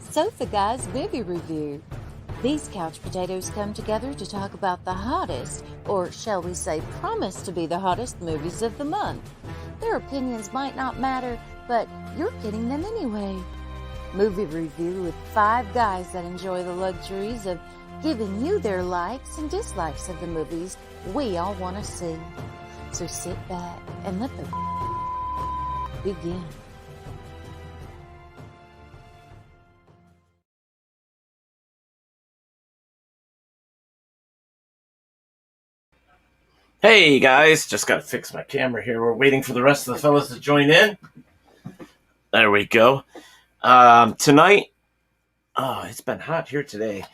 Sofa Guys Movie Review. These couch potatoes come together to talk about the hottest, or shall we say promise to be the hottest movies of the month. Their opinions might not matter, but you're getting them anyway. Movie review with five guys that enjoy the luxuries of giving you their likes and dislikes of the movies we all want to see. So sit back and let the begin. Hey guys, just gotta fix my camera here. We're waiting for the rest of the fellas to join in. There we go. Tonight, it's been hot here today.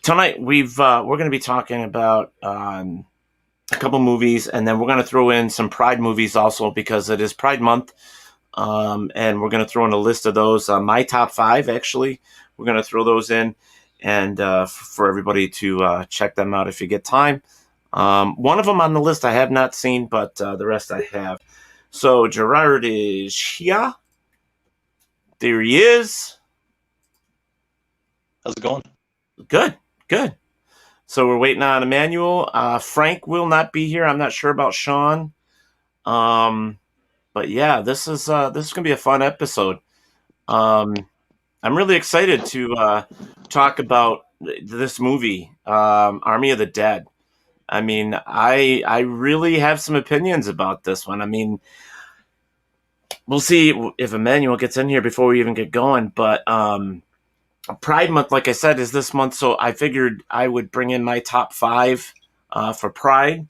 Tonight we're going to be talking about a couple movies, and then we're going to throw in some Pride movies also because it is Pride Month, and we're going to throw in a list of those. My top five, actually, we're going to throw those in, and for everybody to check them out if you get time. One of them on the list I have not seen, but the rest I have. So Gerard is here. There he is. How's it going? Good. So we're waiting on Emmanuel. Frank will not be here. I'm not sure about Sean. But yeah, this is gonna be a fun episode. I'm really excited to talk about this movie, Army of the Dead. I mean, I really have some opinions about this one. I mean, we'll see if Emmanuel gets in here before we even get going. But Pride Month, like I said, is this month, so I figured I would bring in my top five for Pride.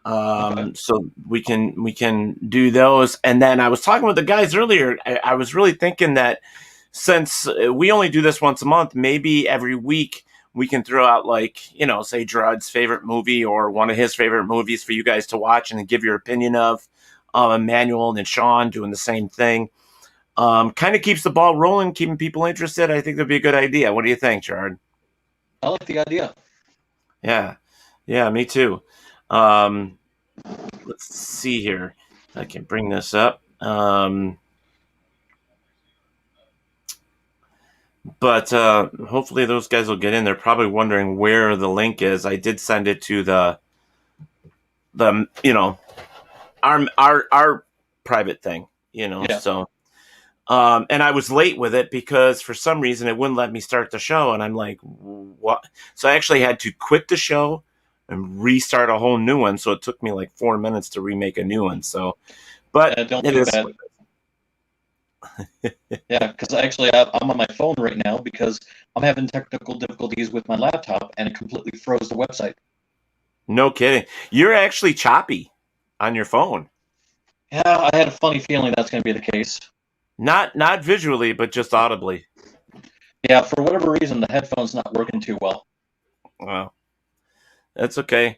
Okay. So we can do those. And then I was talking with the guys earlier. I was really thinking that since we only do this once a month, maybe every week we can throw out, like, say Gerard's favorite movie or one of his favorite movies for you guys to watch and give your opinion of. Emmanuel and Sean doing the same thing. Kind of keeps the ball rolling, keeping people interested. I think that'd be a good idea. What do you think, Gerard? I like the idea. Yeah, me too. Let's see here. I can bring this up. But hopefully those guys will get in. They're probably wondering where the link is. I did send it to the our private thing, Yeah. so and I was late with it because for some reason it wouldn't let me start the show, and I'm like, what? So I actually had to quit the show and restart a whole new one. So it took me like 4 minutes to remake a new one. So, but Don't it do is. that. Yeah, because actually I'm on my phone right now because I'm having technical difficulties with my laptop and it completely froze the website. No kidding. You're actually choppy on your phone. Yeah, I had a funny feeling that's going to be the case. Not visually, but just audibly. Yeah, for whatever reason, the headphone's not working too well. Well, that's okay.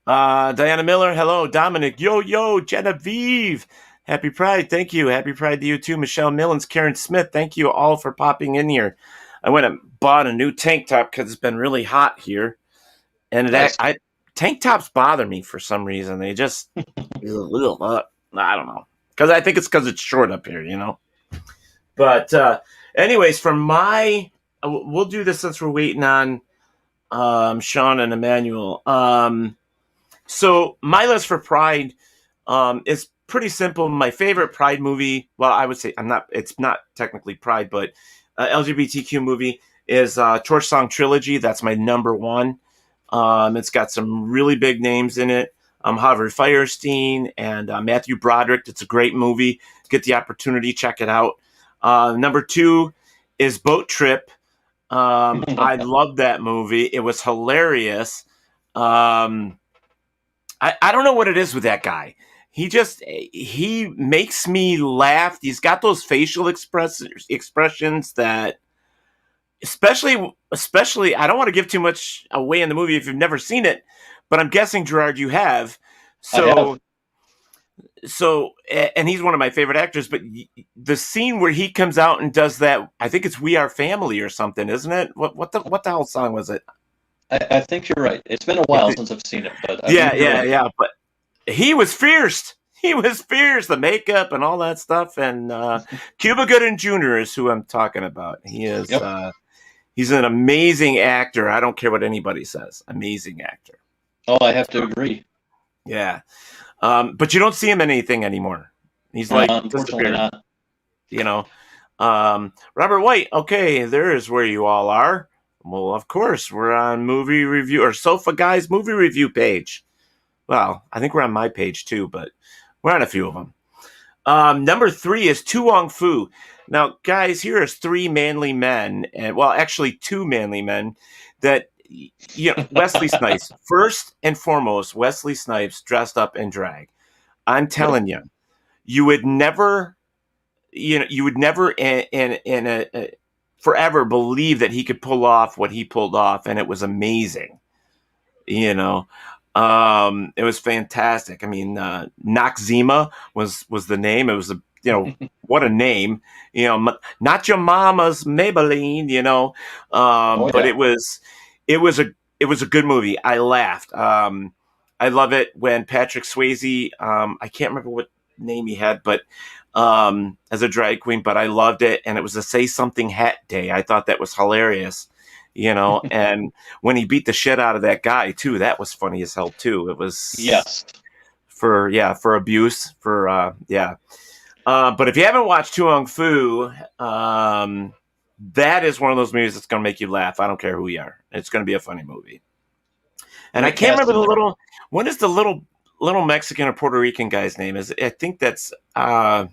Diana Miller, hello. Dominic, yo, Genevieve. Happy Pride, thank you. Happy Pride to you too. Michelle Millens, Karen Smith, thank you all for popping in here. I went and bought a new tank top because it's been really hot here. And Nice. tank tops bother me for some reason. They just, I don't know. Because I think it's because it's short up here, But anyways, we'll do this since we're waiting on Sean and Emmanuel. So my list for Pride is pretty simple. My favorite Pride movie, well, I would say it's not technically Pride, but LGBTQ movie is Torch Song Trilogy. That's my number one. It's got some really big names in it. Harvey Fierstein and Matthew Broderick. It's a great movie. Get the opportunity, check it out. Number two is Boat Trip. I love that movie. It was hilarious. I don't know what it is with that guy. He makes me laugh. He's got those facial expressions that, especially, I don't want to give too much away in the movie if you've never seen it, but I'm guessing, Gerard, you have. I have. And he's one of my favorite actors, but the scene where he comes out and does that, I think it's "We Are Family" or something, isn't it? What the hell song was it? I think you're right. It's been a while since I've seen it, but Yeah. But he was fierce. he was fierce, the makeup and all that stuff. And Cuba Gooding Jr. is who I'm talking about. He is Yep. he's an amazing actor. I don't care what anybody says. Amazing actor. Oh, I have to agree. Yeah. But you don't see him in anything anymore. He's like Unfortunately, disappeared. not. You know. Robert White, okay, there's where you all are. Well, of course, we're on movie review or Sofa Guys movie review page. Well, I think we're on my page too, but we're on a few of them. Number 3 is Tu Wong Fu. Now, guys, here is 3 manly men, and well, actually 2 manly men that Wesley Snipes. First and foremost, Wesley Snipes dressed up in drag. I'm telling you, you would never, you would never in a forever believe that he could pull off what he pulled off, and it was amazing. You know, it was fantastic. I mean, Noxzema was the name. It was what a name. Not your mama's Maybelline. But Yeah. it was a good movie. I laughed. I love it when Patrick Swayze. I can't remember what name he had, but as a drag queen. But I loved it, and it was a Say Something Hat Day. I thought that was hilarious. And when he beat the shit out of that guy too, that was funny as hell too. It was Yes. for abuse but if you haven't watched Tu Wong Fu, that is one of those movies that's going to make you laugh. I don't care who you are. It's going to be a funny movie. And I can't remember what is the little Mexican or Puerto Rican guy's name? I think that's John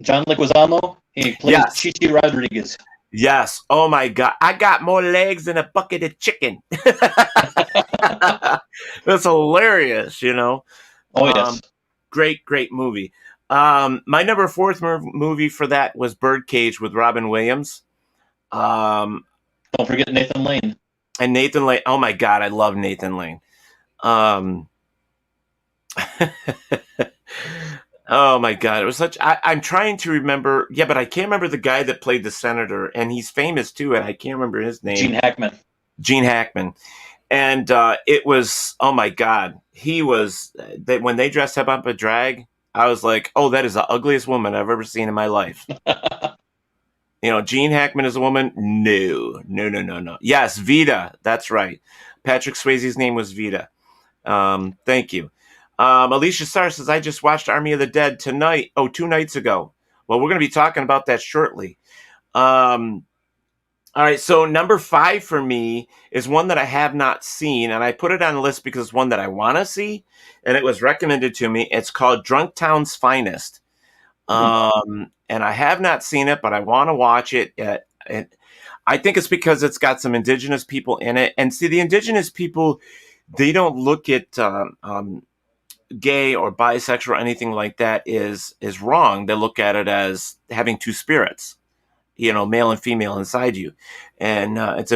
Leguizamo. He plays Yes. Chichi Rodriguez. Yes. Oh my God. I got more legs than a bucket of chicken. That's hilarious, Oh, yes. Great movie. My number 4 movie for that was Birdcage with Robin Williams. Don't forget Nathan Lane. And Nathan Lane. Oh my God. I love Nathan Lane. Oh my God. It was I'm trying to remember. Yeah, but I can't remember the guy that played the senator, and he's famous too, and I can't remember his name. Gene Hackman. And it was, oh my God. He was, when they dressed him up a drag, I was like, oh, that is the ugliest woman I've ever seen in my life. Gene Hackman is a woman? No. Yes, Vita. That's right. Patrick Swayze's name was Vita. Thank you. Alicia Starr says, I just watched Army of the Dead tonight. Oh, 2 nights ago. Well, we're going to be talking about that shortly. All right, so number 5 for me is one that I have not seen, and I put it on the list because it's one that I want to see, and it was recommended to me. It's called Drunk Town's Finest. And I have not seen it, but I want to watch it. I think it's because it's got some indigenous people in it. And see, the indigenous people, they don't look at gay or bisexual or anything like that is wrong. They look at it as having 2 spirits, male and female inside you. And it's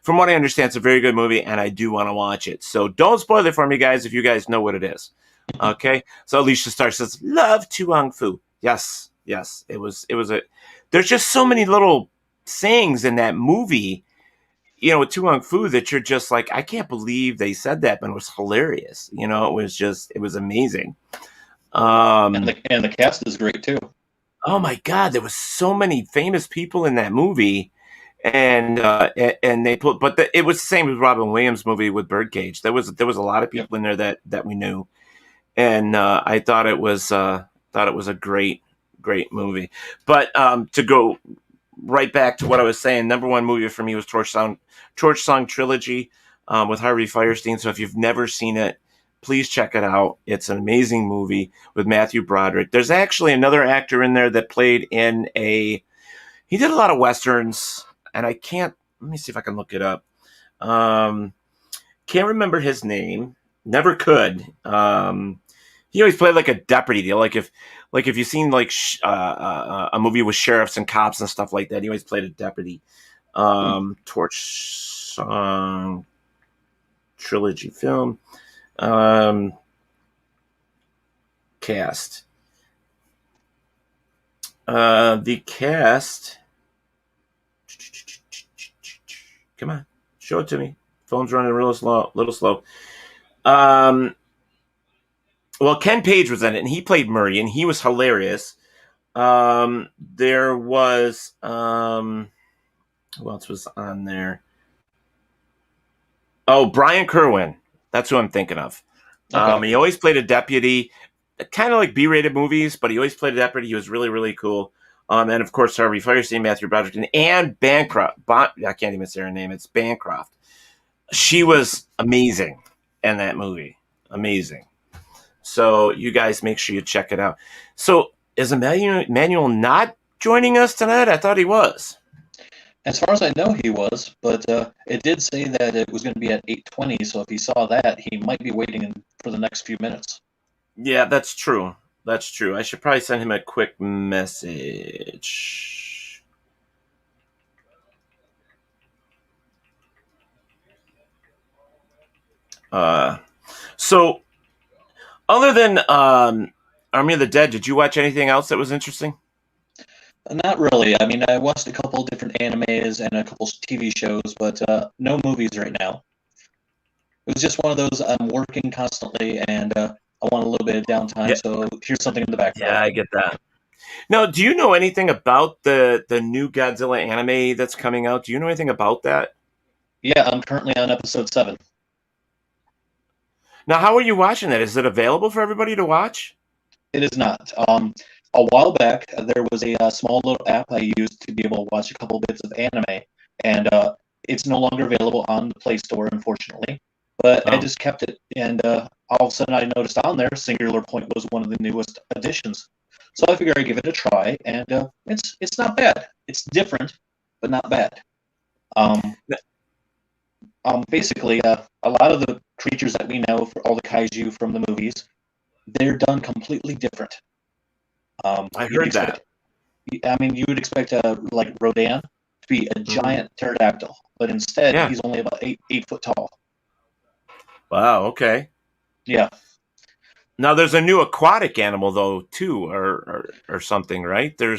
from what I understand, it's a very good movie, and I do want to watch it. So don't spoil it for me, guys, if you guys know what it is. Okay? So Alicia Starr says, love Tu Wong Fu. Yes. There's just so many little sayings in that movie, with Tu Wong Fu that you're just like, I can't believe they said that, but it was hilarious. It was amazing. And the cast is great too. Oh my God, there was so many famous people in that movie, and they put, but it was the same as Robin Williams' movie with Birdcage. There was a lot of people in there that we knew, and I thought it was a great movie. But to go right back to what I was saying, number 1 movie for me was Torch Song Trilogy with Harvey Fierstein. So if you've never seen it, please check it out. It's an amazing movie with Matthew Broderick. There's actually another actor in there that played he did a lot of Westerns, and let me see if I can look it up. Can't remember his name. Never could. He always played like a deputy. Like if you've seen a movie with sheriffs and cops and stuff like that, he always played a deputy. Torch Song Trilogy film. Cast. The cast. Come on, show it to me. Phone's running little slow. well, Ken Page was in it, and he played Murray, and he was hilarious. There was who else was on there? Oh, Brian Kerwin. That's who I'm thinking of. Okay. He always played a deputy, kind of like B-rated movies, but he always played a deputy. He was really, really cool. And of course, Harvey Fierstein, Matthew Broderick, and Bancroft. I can't even say her name. It's Bancroft. She was amazing in that movie. Amazing. So you guys make sure you check it out. So is Emmanuel not joining us tonight? I thought he was. As far as I know, he was, but it did say that it was going to be at 8:20. So if he saw that, he might be waiting for the next few minutes. Yeah, that's true. That's true. I should probably send him a quick message. So other than Army of the Dead, did you watch anything else that was interesting? Not really. I mean, I watched a couple different animes and a couple TV shows, but no movies right now. It was just one of those. I'm working constantly, and I want a little bit of downtime. Yeah. So here's something in the background. Yeah, I get that. Now, do you know anything about the new Godzilla anime that's coming out? Do you know anything about that? Yeah, I'm currently on episode 7. Now, how are you watching that? Is it available for everybody to watch? It is not. A while back, there was a small little app I used to be able to watch a couple bits of anime, and it's no longer available on the Play Store, unfortunately. But I just kept it, and all of a sudden I noticed on there, Singular Point was one of the newest additions. So I figured I'd give it a try, and it's not bad. It's different, but not bad. Basically, a lot of the creatures that we know, for all the kaiju from the movies, they're done completely different. I heard that. I mean, you would expect like Rodan to be a giant pterodactyl, but instead he's only about 8 foot tall. Wow. Okay. Yeah. Now there's a new aquatic animal though too, or something, right? They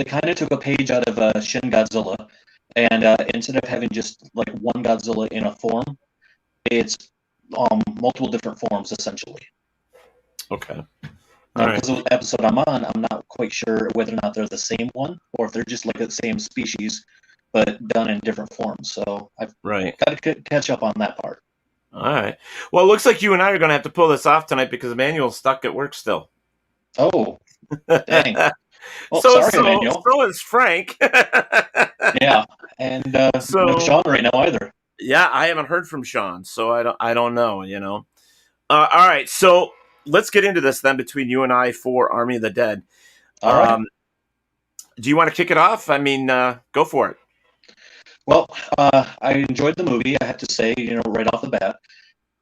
kind of took a page out of Shin Godzilla, and instead of having just like one Godzilla in a form, it's multiple different forms essentially. Okay. Because of the episode I'm on, I'm not quite sure whether or not they're the same one or if they're just like the same species, but done in different forms. So I've got to catch up on that part. All right. Well, it looks like you and I are going to have to pull this off tonight because Emmanuel's stuck at work still. Oh, dang. Well, so sorry, Emmanuel. So is Frank. Yeah, and no Sean right now either. Yeah, I haven't heard from Sean, so I don't know. You know. All right, so let's get into this then between you and I for Army of the Dead. All right. Do you want to kick it off? I mean, go for it. Well, I enjoyed the movie, I have to say, right off the bat.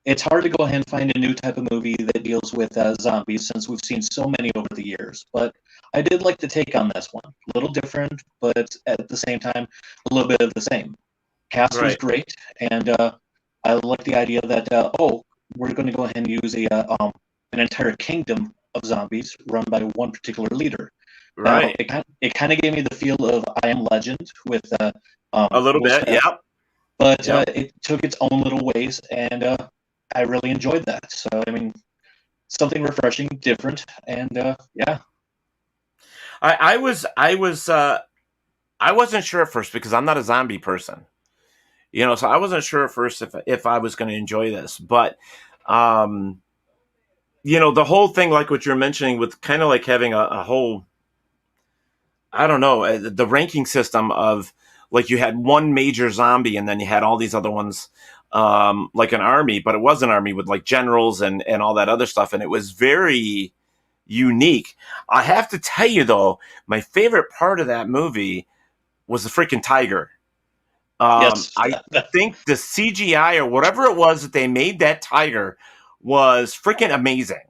It's hard to go ahead and find a new type of movie that deals with zombies since we've seen so many over the years. But I did like the take on this one. A little different, but at the same time, a little bit of the same. Cast was great, and I like the idea that, we're going to go ahead and use an entire kingdom of zombies run by one particular leader. Right. It kind of gave me the feel of I Am Legend with a little bit, yeah. But it took its own little ways, and I really enjoyed that. So I mean, something refreshing, different, and yeah. I wasn't sure at first because I'm not a zombie person, so I wasn't sure at first if I was going to enjoy this, but the whole thing, like what you're mentioning, with kind of like having a whole, I don't know, the ranking system of like you had one major zombie and then you had all these other ones, like an army, but it was an army with like generals and all that other stuff, and it was very unique. I have to tell you though, my favorite part of that movie was the freaking tiger. Yes. I think the CGI or whatever it was that they made that tiger was freaking amazing.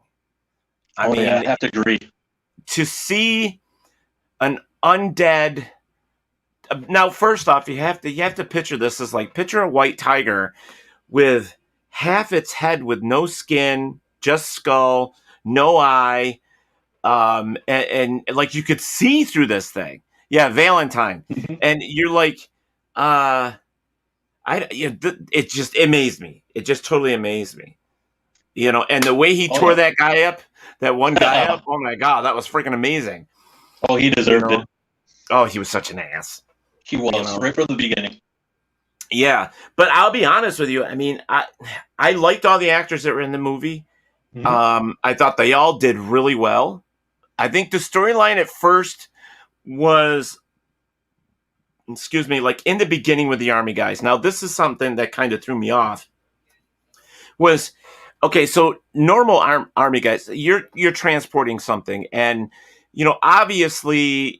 I mean, I have to agree. To see an undead. Now, first off, you have to picture this as like picture a white tiger with half its head with no skin, just skull, no eye, and like you could see through this thing. Yeah, Valentine, and you're like, it just amazed me. It just totally amazed me. And the way he Oh, tore yeah. that guy up, that one guy up, oh my God, that was freaking amazing. Oh, he You deserved know, it. oh, he was such an ass. He was right from the beginning. Yeah, but I'll be honest with you. I mean, I liked all the actors that were in the movie. I thought they all did really well. I think the storyline at first was, excuse me, like in the beginning with the army guys. Now, this is something that kind of threw me off. Was okay. So normal army guys, you're transporting something, and obviously,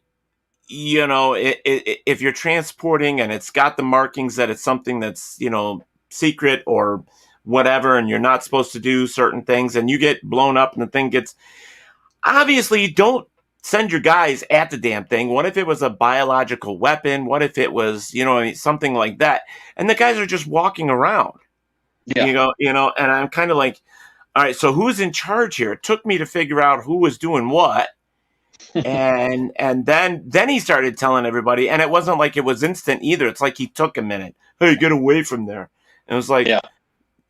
if you're transporting and it's got the markings that it's something that's secret or whatever, and you're not supposed to do certain things, and you get blown up, and the thing gets, obviously, you don't send your guys at the damn thing. What if it was a biological weapon? What if it was, something like that? And the guys are just walking around, Yeah. and I'm kind of like, all right, so who's in charge here? It took me to figure out who was doing what. And then he started telling everybody, and it wasn't like it was instant either. It's like he took a minute. Hey, get away from there. And it was like, Yeah.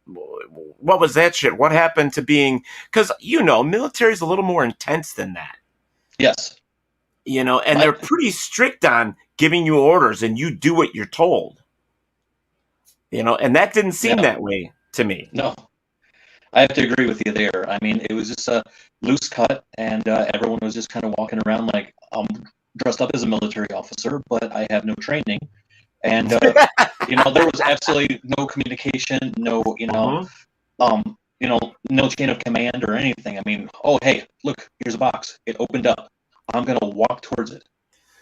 what was that shit? What happened to being, because military is a little more intense than that. Yes. And they're pretty strict on giving you orders, and you do what you're told. And that didn't seem that way to me. No, I have to agree with you there. I mean, it was just a loose cut, and everyone was just kind of walking around like I'm dressed up as a military officer, but I have no training. And there was absolutely no communication, no no chain of command or anything. I mean, oh hey, look, here's a box. It opened up. I'm gonna walk towards it.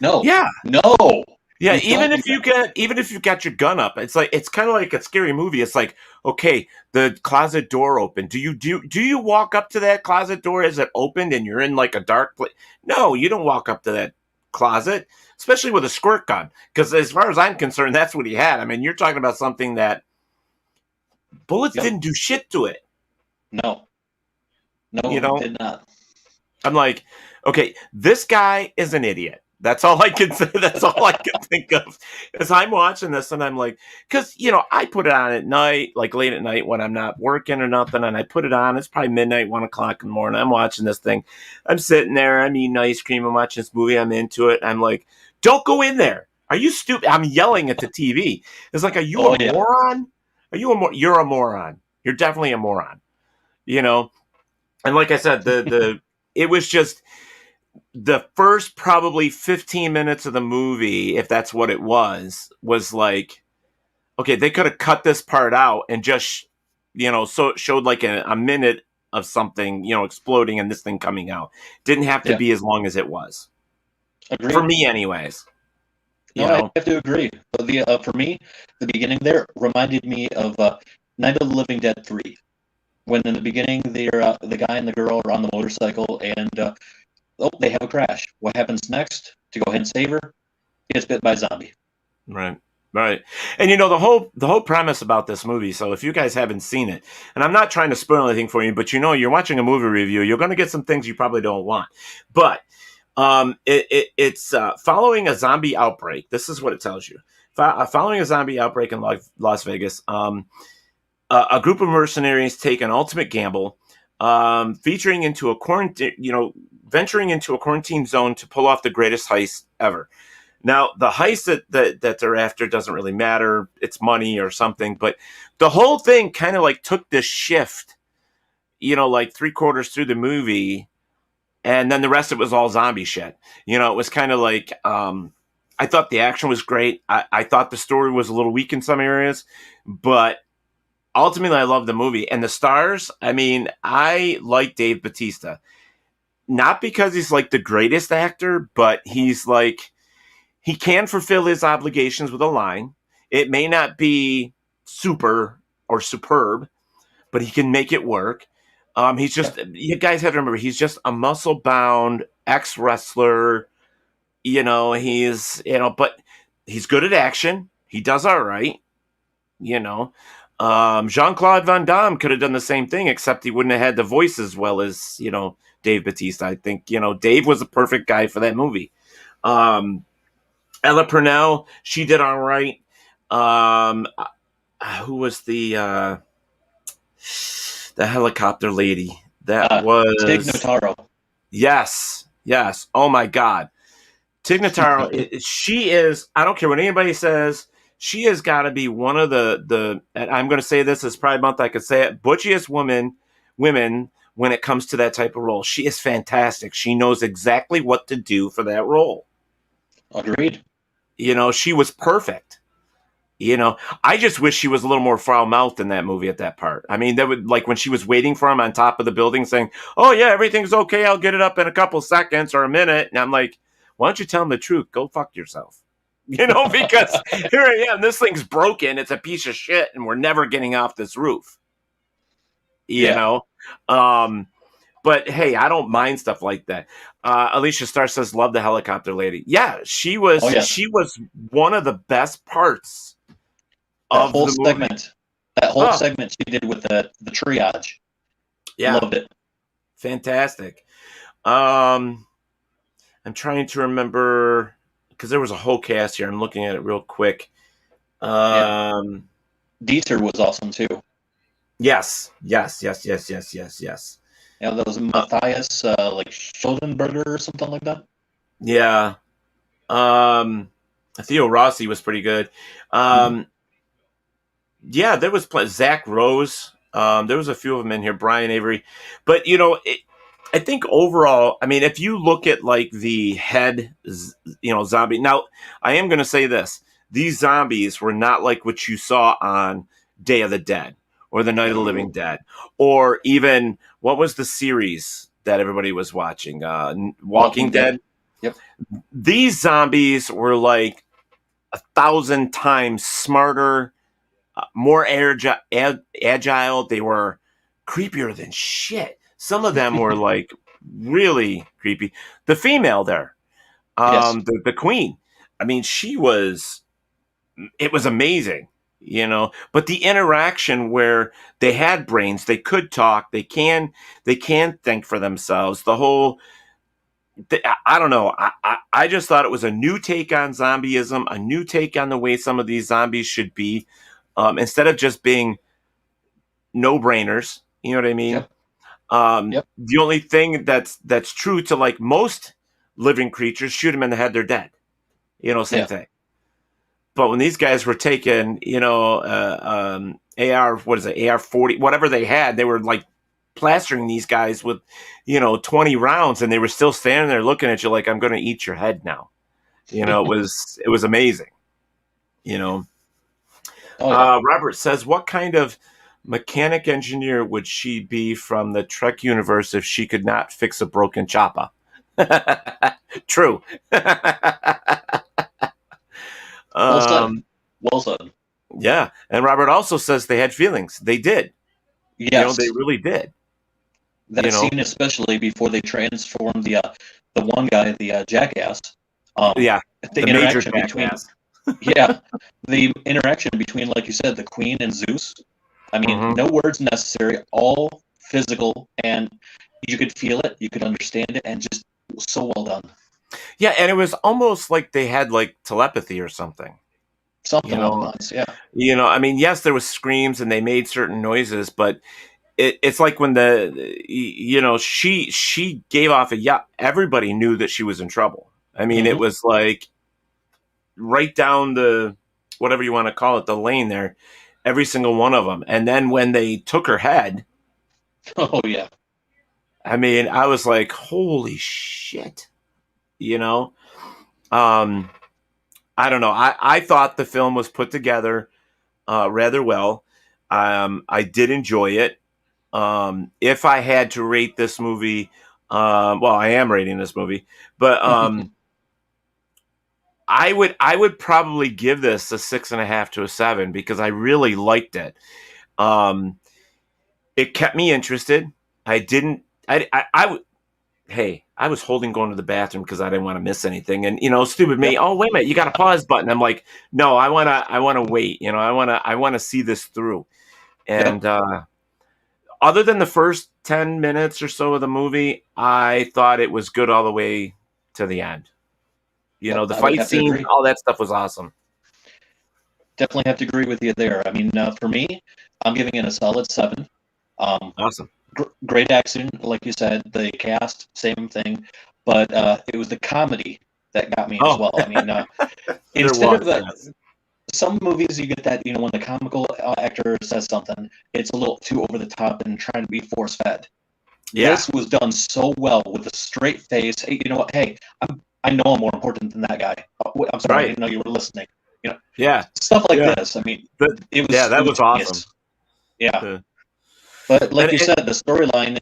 No. Yeah. No. Yeah, even if you've got your gun up, it's kind of like a scary movie. It's like, okay, the closet door opened. Do you walk up to that closet door as it opened and you're in like a dark place? No, you don't walk up to that closet, especially with a squirt gun. Because as far as I'm concerned, that's what he had. I mean, you're talking about something that bullets didn't do shit to it. No. No, did not. I'm like, okay, this guy is an idiot. That's all I can say. That's all I can think of as I'm watching this. And I'm like, because, I put it on at night, like late at night when I'm not working or nothing. And I put it on. It's probably midnight, 1:00 in the morning. I'm watching this thing. I'm sitting there. I'm eating ice cream. I'm watching this movie. I'm into it. I'm like, don't go in there. Are you stupid? I'm yelling at the TV. It's like, are you a moron? You're a moron. You're definitely a moron. And like I said, it was just the first probably 15 minutes of the movie, if that's what it was like, okay, they could have cut this part out and just, so showed like a minute of something, exploding and this thing coming out. Didn't have to be as long as it was. Agreed. For me anyways. I have to agree. For me, the beginning there reminded me of Night of the Living Dead 3. When in the beginning, the guy and the girl are on the motorcycle and they have a crash. What happens next? To go ahead and save her, he gets bit by a zombie. Right. And the whole premise about this movie, so if you guys haven't seen it, and I'm not trying to spoil anything for you, but you're watching a movie review, you're going to get some things you probably don't want. But it's following a zombie outbreak. This is what it tells you. Following a zombie outbreak in Las Vegas, a group of mercenaries take an ultimate gamble, venturing into a quarantine zone to pull off the greatest heist ever. Now, the heist that they're after doesn't really matter. It's money or something, but the whole thing kind of like took this shift, like 3/4 through the movie, and then the rest of it was all zombie shit. It was kind of like, I thought the action was great. I thought the story was a little weak in some areas, but ultimately, I love the movie. And the stars, I mean, I like Dave Bautista. Not because he's like the greatest actor, but he's like, he can fulfill his obligations with a line. It may not be super or superb, but he can make it work. He's just, you guys have to remember, he's just a muscle-bound ex-wrestler. But he's good at action. He does all right. Jean-Claude Van Damme could have done the same thing, except he wouldn't have had the voice as well as, Dave Bautista. I think, Dave was the perfect guy for that movie. Ella Purnell, she did all right. Who was that The helicopter lady. That Tig was Notaro. yes. Oh my God. Tig Notaro, she is, I don't care what anybody says, she has got to be one of the and I'm going to say this as Pride Month, I could say it, butchiest women when it comes to that type of role. She is fantastic. She knows exactly what to do for that role. Agreed. She was perfect. I just wish she was a little more foul-mouthed in that movie at that part. I mean, that would, like when she was waiting for him on top of the building saying, "Oh yeah, everything's okay. I'll get it up in a couple seconds or a minute." And I'm like, why don't you tell him the truth? Go fuck yourself. Because here I am. This thing's broken. It's a piece of shit, and we're never getting off this roof. But hey, I don't mind stuff like that. Alicia Starr says, "Love the helicopter lady." Yeah, she was. Oh, yes. She was one of the best parts That of whole the movie. segment. That whole segment she did with the triage. Yeah, Loved it. Fantastic. I'm trying to remember because there was a whole cast here. I'm looking at it real quick. Dieter was awesome too. Yes. Yeah, that was Matthias like Schuldenberger or something like that. Yeah. Theo Rossi was pretty good. Yeah, there was Zach Rose. There was a few of them in here. Brian Avery, but I think overall, I mean, if you look at like the head, zombie. Now, I am going to say this: these zombies were not like what you saw on Day of the Dead or the Night of the Living Dead, or even what was the series that everybody was watching? Walking Dead. Yep. These zombies were like 1,000 times smarter, more agile. They were creepier than shit. Some of them were like really creepy. The female there, the queen. I mean, it was amazing, But the interaction where they had brains, they could talk, they can think for themselves. The whole, I don't know. I just thought it was a new take on zombieism, a new take on the way some of these zombies should be, instead of just being no-brainers. You know what I mean? The only thing that's true to like most living creatures, shoot them in the head, they're dead. Same thing. But when these guys were taking, AR-40, whatever they had, they were like plastering these guys with, 20 rounds, and they were still standing there looking at you like, I'm going to eat your head now. It was amazing. Robert says, what kind of mechanic engineer would she be from the Trek universe if she could not fix a broken chopper? True. Well said. Yeah, and Robert also says they had feelings. They did. Yes, they really did. That scene, especially before they transformed the one guy, the jackass. The interaction major between jackass. the interaction between, like you said, the Queen and Zeus. I mean, no words necessary, all physical, and you could feel it, you could understand it, and just so well done. Yeah, and it was almost like they had like telepathy or something. Something along those lines, yeah. I mean, yes, there was screams and they made certain noises, but it's like when she gave off everybody knew that she was in trouble. I mean, it was like right down the, whatever you want to call it, the lane there, every single one of them. And then when they took her head, oh yeah, I mean, I was like, holy shit, I don't know. I thought the film was put together rather well. I did enjoy it. If I had to rate this movie, well, I am rating this movie, but I would probably give this a 6.5 to a 7 because I really liked it. It kept me interested. Hey, I was holding going to the bathroom because I didn't want to miss anything. And, stupid me. Oh, wait a minute. You got a pause button. I'm like, no, I want to wait. I want to see this through. And, other than the first 10 minutes or so of the movie, I thought it was good all the way to the end. The fight scene, all that stuff was awesome. Definitely have to agree with you there. I mean, for me, I'm giving it a solid 7. Awesome. Great action, like you said. The cast, same thing, but it was the comedy that got me as well. I mean, There instead was, of yes. some movies, you get that when the comical actor says something, it's a little too over the top and trying to be force fed. Yeah. This was done so well with a straight face. Hey, you know what? Hey, I know I'm more important than that guy. I'm sorry, I Right. didn't know you were listening. Yeah. Stuff like Yeah. this. I mean, But, it yeah, that was was awesome. genius. Yeah. Uh, But like and, you and said, the storyline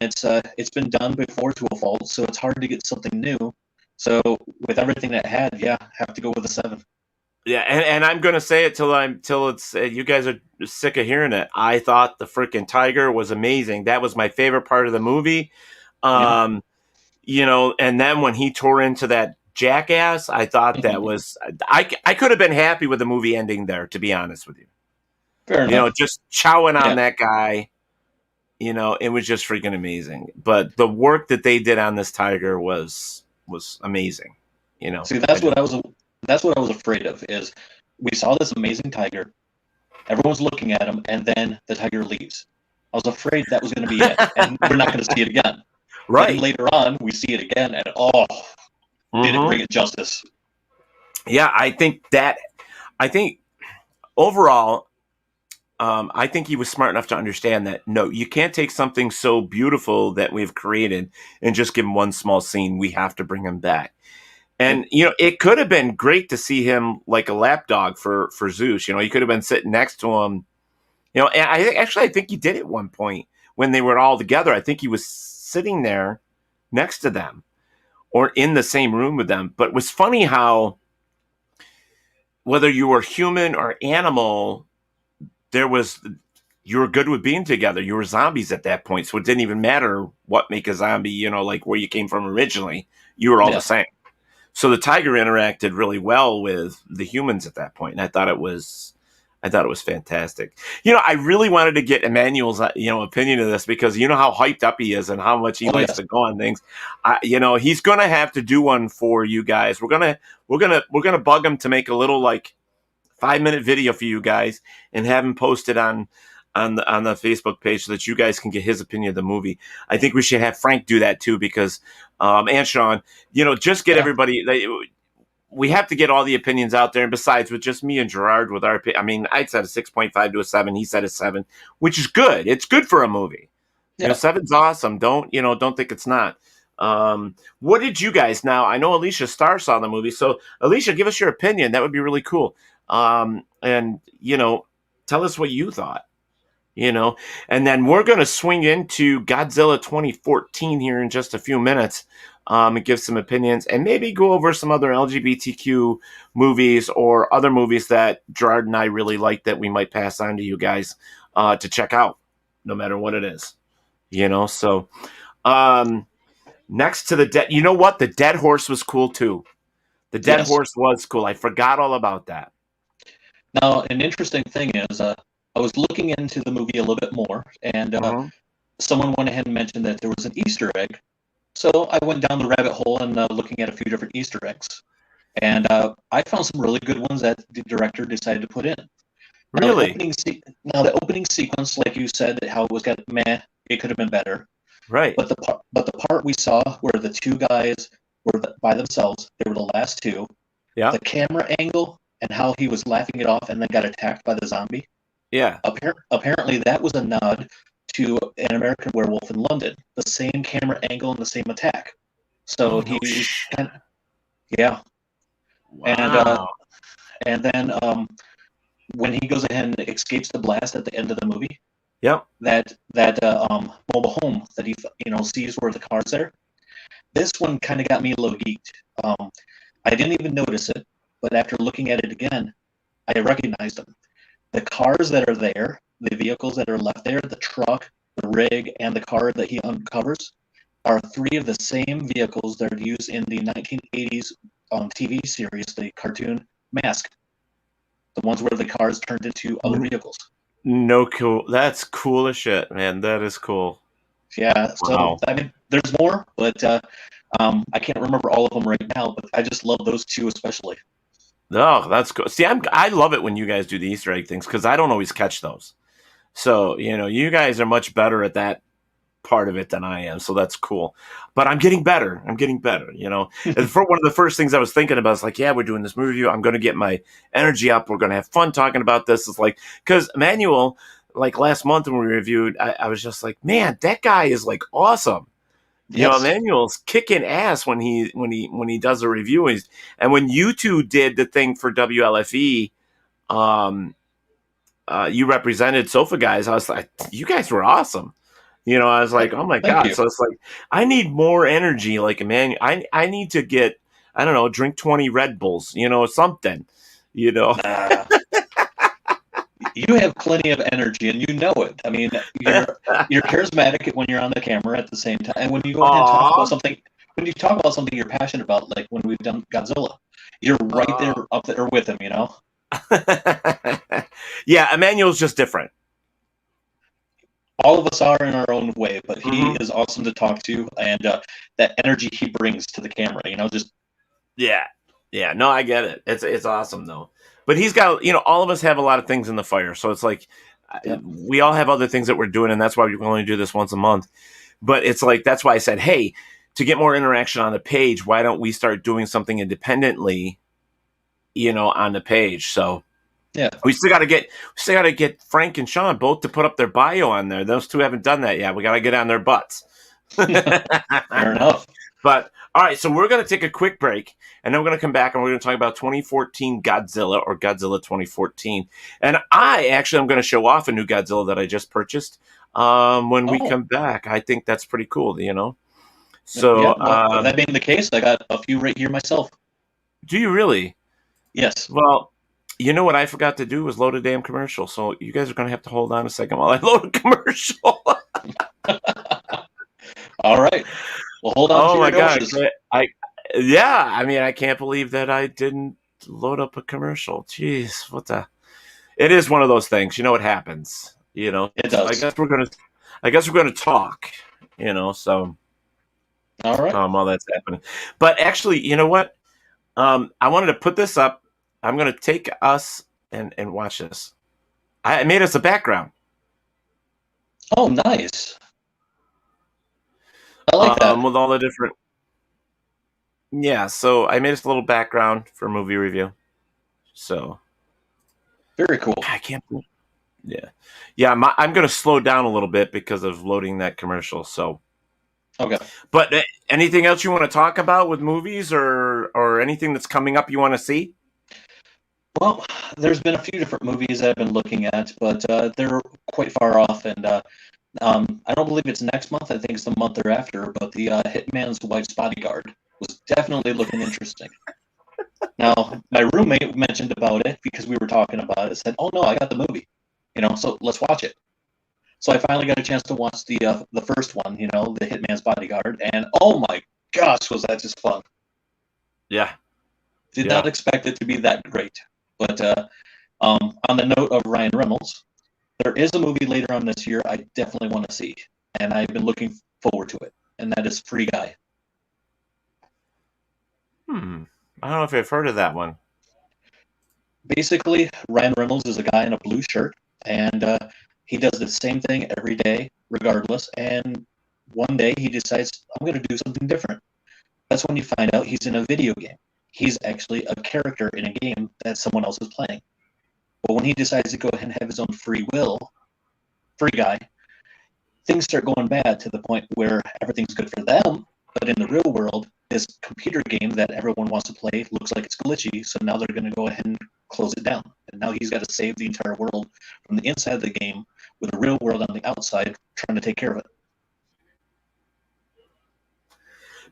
it's been done before to a fault, so it's hard to get something new. So with everything that had, yeah, have to go with a 7. yeah, and I'm gonna say it till it's you guys are sick of hearing it. I thought the freaking tiger was amazing. That was my favorite part of the movie. Yeah. Um, and then when he tore into that jackass, I thought that was I could have been happy with the movie ending there. To be honest with you, Fair enough. just chowing on Yeah. that guy. It was just freaking amazing. But the work that they did on this tiger was amazing. See, I just that's what I was afraid of. Is we saw this amazing tiger, everyone's looking at him, and then the tiger leaves. I was afraid that was going to be it, and we're not going to see it again. Then right. later on, we see it again, and did it bring it justice? Yeah, I think overall, I think he was smart enough to understand that no, you can't take something so beautiful that we've created and just give him one small scene. We have to bring him back. And it could have been great to see him like a lapdog for Zeus. He could have been sitting next to him. And I think he did at one point when they were all together. I think he was sitting there next to them or in the same room with them. But it was funny how whether you were human or animal, you were good with being together. You were zombies at that point, so it didn't even matter what make a zombie. Like where you came from originally, you were all the same. So the tiger interacted really well with the humans at that point, and I thought it was fantastic. I really wanted to get Emmanuel's opinion of this because how hyped up he is and how much he likes to go on things. He's gonna have to do one for you guys. We're gonna bug him to make a little 5-minute video for you guys and have him posted on the Facebook page so that you guys can get his opinion of the movie. I think we should have Frank do that too because and Sean, just get everybody. We have to get all the opinions out there. And besides, with just me and Gerard with our, I said a 6.5 to a 7. He said a 7, which is good. It's good for a movie. Yeah. 7's awesome. Don't think it's not. What did you guys now? I know Alicia Starr saw the movie. So Alicia, give us your opinion. That would be really cool. And tell us what you thought. And then we're going to swing into Godzilla 2014 here in just a few minutes and give some opinions and maybe go over some other LGBTQ movies or other movies that Gerard and I really like that we might pass on to you guys to check out, no matter what it is. So next to the dead, you know what? The dead horse was cool too. The dead horse was cool. I forgot all about that. Now, an interesting thing is, I was looking into the movie a little bit more, and someone went ahead and mentioned that there was an Easter egg. So I went down the rabbit hole and looking at a few different Easter eggs. And I found some really good ones that the director decided to put in. Really? Now, the opening sequence, like you said, how it was got meh, it could have been better. Right. But the part we saw where the two guys were by themselves, they were the last two. Yeah. The camera angle and how he was laughing it off and then got attacked by the zombie. Yeah. Apparently, that was a nod to An American Werewolf in London. The same camera angle and the same attack. So he was kind of, yeah. Wow. And then when he goes ahead and escapes the blast at the end of the movie, yep. That mobile home that he sees where the car's there. This one kind of got me a little geeked. I didn't even notice it, but after looking at it again, I recognized them. The cars that are there, the vehicles that are left there, the truck, the rig, and the car that he uncovers are 3 of the same vehicles that are used in the 1980s TV series, the cartoon Mask. The ones where the cars turned into other vehicles. No, cool. That's cool as shit, man. That is cool. Yeah. So, wow. There's more, but I can't remember all of them right now, but I just love those 2 especially. Oh, that's cool. See, I love it when you guys do the Easter egg things because I don't always catch those. So, you guys are much better at that part of it than I am. So that's cool. But I'm getting better. And for one of the first things I was thinking about is like, yeah, we're doing this movie review. I'm going to get my energy up. We're going to have fun talking about this. It's like, because Emmanuel, like last month when we reviewed, I was just like, man, that guy is like awesome. Yes. Emmanuel's kicking ass when he does a review. And when you two did the thing for WLFE, you represented Sofa Guys. I was like, you guys were awesome. I was like, oh my Thank God. you. So it's like, I need more energy like Emmanuel. I need to get, I don't know, drink 20 Red Bulls, something, Nah. You have plenty of energy, and you know it. I mean, you're charismatic when you're on the camera at the same time, and when you go ahead and talk about Aw. something, when you talk about something you're passionate about, like when we've done Godzilla, you're right there up there with him. Yeah, Emmanuel's just different. All of us are in our own way, but he Mhm. is awesome to talk to, and that energy he brings to the camera, just Yeah. Yeah. No, I get it. It's awesome though. But he's got, all of us have a lot of things in the fire. So it's like yeah, we all have other things that we're doing, and that's why we can only do this once a month. But it's like that's why I said, hey, to get more interaction on the page, why don't we start doing something independently, on the page? So yeah. we still got to get Frank and Sean both to put up their bio on there. Those two haven't done that yet. We got to get on their butts. Fair enough. But all right, so we're going to take a quick break, and then we're going to come back and we're going to talk about 2014 Godzilla, or Godzilla 2014. And I'm going to show off a new Godzilla that I just purchased when we Oh, come back. I think that's pretty cool, yeah. So, Well, that being the case, I got a few right here myself. do you really? Yes. Well, you know what I forgot to do was load a damn commercial. So you guys are going to have to hold on a second while I load a commercial. All right. Well, hold on to Oh your my God. horses. Yeah, I mean, I can't believe that I didn't load up a commercial. Jeez, it is one of those things, it happens, It so does. I guess we're going to talk, so, All right. while that's happening. But actually, you know what? I wanted to put this up. I'm going to take us and watch this. I made us a background. Oh, nice. I like that. With all the different, yeah, so I made us a little background for a movie review. So, Very cool. I can't believe. Yeah, yeah. I'm going to slow down a little bit because of loading that commercial. So, Okay. but anything else you want to talk about with movies, or anything that's coming up you want to see? Well, there's been a few different movies I've been looking at, but they're quite far off, and I don't believe it's next month. I think it's the month thereafter. But the Hitman's Wife's Bodyguard was definitely looking interesting. Now, my roommate mentioned about it because we were talking about it. Said, "Oh no, I got the movie, so let's watch it." So I finally got a chance to watch the first one, the Hitman's Bodyguard, and oh my gosh, was that just fun! Yeah, Did yeah. not expect it to be that great. But on the note of Ryan Reynolds, there is a movie later on this year I definitely want to see, and I've been looking forward to it, and that is Free Guy. I don't know if I've heard of that one. Basically, Ryan Reynolds is a guy in a blue shirt, and he does the same thing every day, regardless. And one day he decides, I'm going to do something different. That's when you find out he's in a video game. He's actually a character in a game that someone else is playing. But when he decides to go ahead and have his own free will, Free Guy, things start going bad to the point where everything's good for them, but in the real world, this computer game that everyone wants to play looks like it's glitchy, so now they're going to go ahead and close it down. And now he's got to save the entire world from the inside of the game with the real world on the outside trying to take care of it.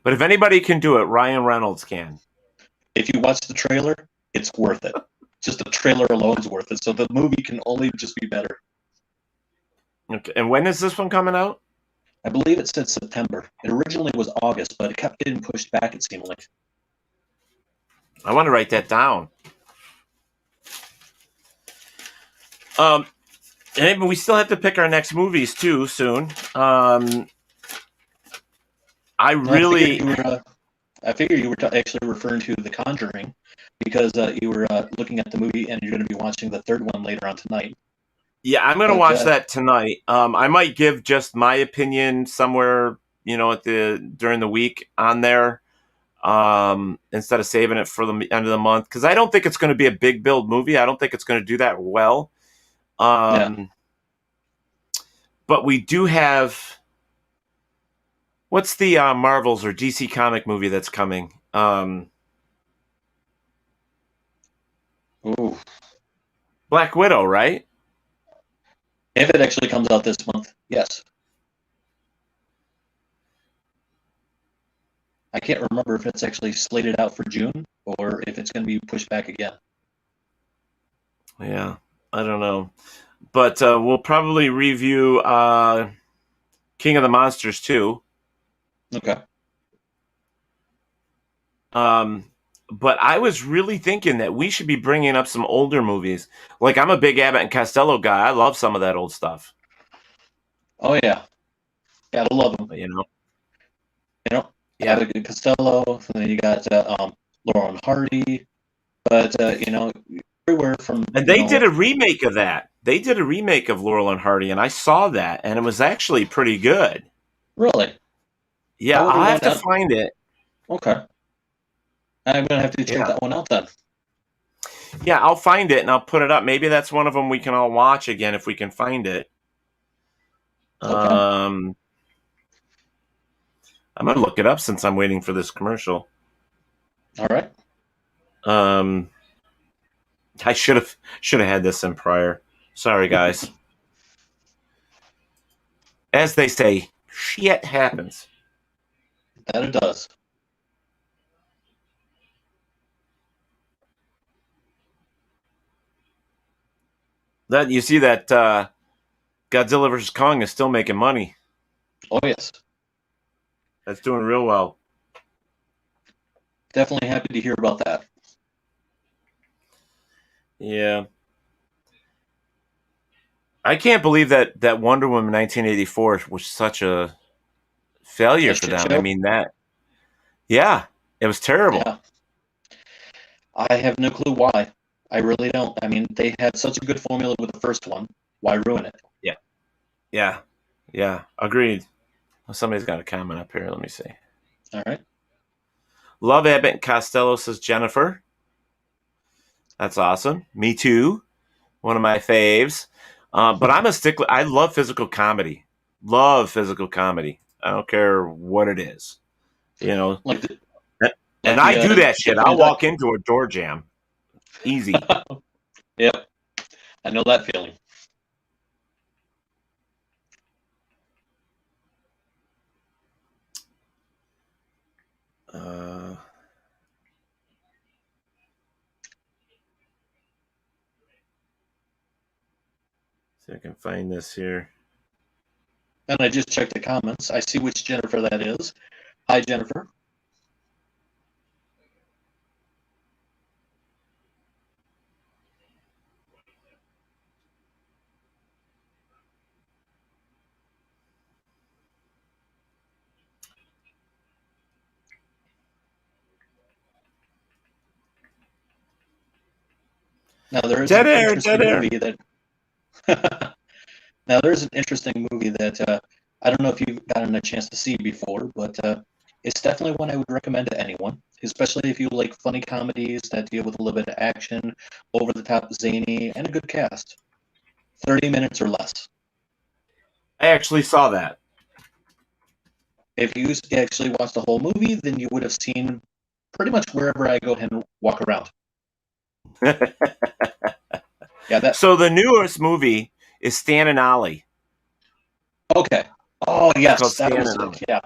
But if anybody can do it, Ryan Reynolds can. If you watch the trailer, it's worth it. Just the trailer alone is worth it. So the movie can only just be better. Okay. And when is this one coming out? I believe it said September. It originally was August, but it kept getting pushed back, it seemed like. I want to write that down. And we still have to pick our next movies too soon. I figured you were actually referring to The Conjuring because you were looking at the movie and you're going to be watching the third one later on tonight. Yeah, I'm gonna But watch that tonight. I might give just my opinion somewhere, at the during the week on there, instead of saving it for the end of the month, because I don't think it's going to be a big build movie. I don't think it's going to do that well. yeah, Um, but we do have what's the Marvels or DC comic movie that's coming? ooh, Black Widow, right? if it actually comes out this month, yes. I can't remember if it's actually slated out for June or if it's going to be pushed back again. Yeah, I don't know, but we'll probably review King of the Monsters too. Okay. Um, but I was really thinking that we should be bringing up some older movies. Like I'm a big Abbott and Costello guy. I love some of that old stuff. Oh yeah, gotta love them. You know, You know, yeah. Abigail Costello. And then you got Laurel and Hardy. But everywhere from And they did a remake of that. They did a remake of Laurel and Hardy, and I saw that, and it was actually pretty good. really. Yeah, I would I'll have have went to out. find it. Okay, I'm gonna have to check Yeah, that one out then. yeah, I'll find it and I'll put it up. Maybe that's one of them we can all watch again if we can find it. Okay. Um, I'm gonna look it up since I'm waiting for this commercial. All right. Um, I should have had this in prior. Sorry, guys. As they say, shit happens. That it does. That you see that Godzilla vs Kong is still making money. Oh yes. That's doing real well. Definitely happy to hear about that. Yeah. I can't believe that Wonder Woman 1984 was such a failure A for shit them. I show. mean yeah, it was terrible. Yeah. I have no clue why. I really don't. I mean, they had such a good formula with the first one. Why ruin it? Yeah, yeah, yeah. Agreed. Well, somebody's got a comment up here. Let me see. All right. Love Abbott and Costello, says Jennifer. That's awesome. Me too. One of my faves. But I'm a stickler. I love physical comedy. Love physical comedy. I don't care what it is. You know, Like the and like I the do that shit. I'll Van Dyke. walk into a door jam. Easy. Yep. I know that feeling. Uh, see if I can find this here. And I just checked the comments. I see which Jennifer that is. Hi, Jennifer. Now there is Dead an air, dead interesting air. movie that. Now there's an interesting movie that I don't know if you've gotten a chance to see before, but it's definitely one I would recommend to anyone, especially if you like funny comedies that deal with a little bit of action, over the top, zany, and a good cast. 30 minutes or less. I actually saw that. If you actually watched the whole movie, then you would have seen pretty much wherever I go and walk around. Yeah, that. So the newest movie is Stan and Ollie. Okay. Oh It's called yes, that Stan was and it. Ollie. Yeah.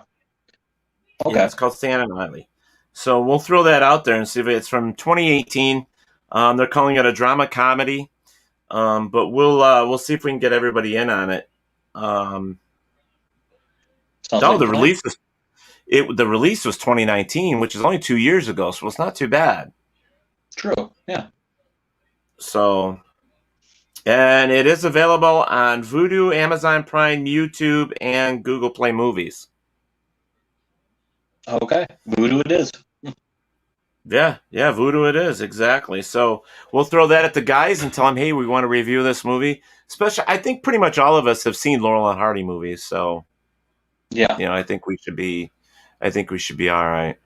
Yeah, Okay. it's called Stan and Ollie. So we'll throw that out there and see if it's from 2018. They're calling it a drama comedy, but we'll see if we can get everybody in on it. Sounds No, like a plan. the release was 2019, which is only 2 years ago, so it's not too bad. True. Yeah. So, and it is available on Vudu, Amazon Prime, YouTube, and Google Play Movies. Okay. Voodoo it is. Yeah, voodoo it is, exactly. So we'll throw that at the guys and tell them, hey, we want to review this movie. Especially, I think pretty much all of us have seen Laurel and Hardy movies, so Yeah, I think we should be all right.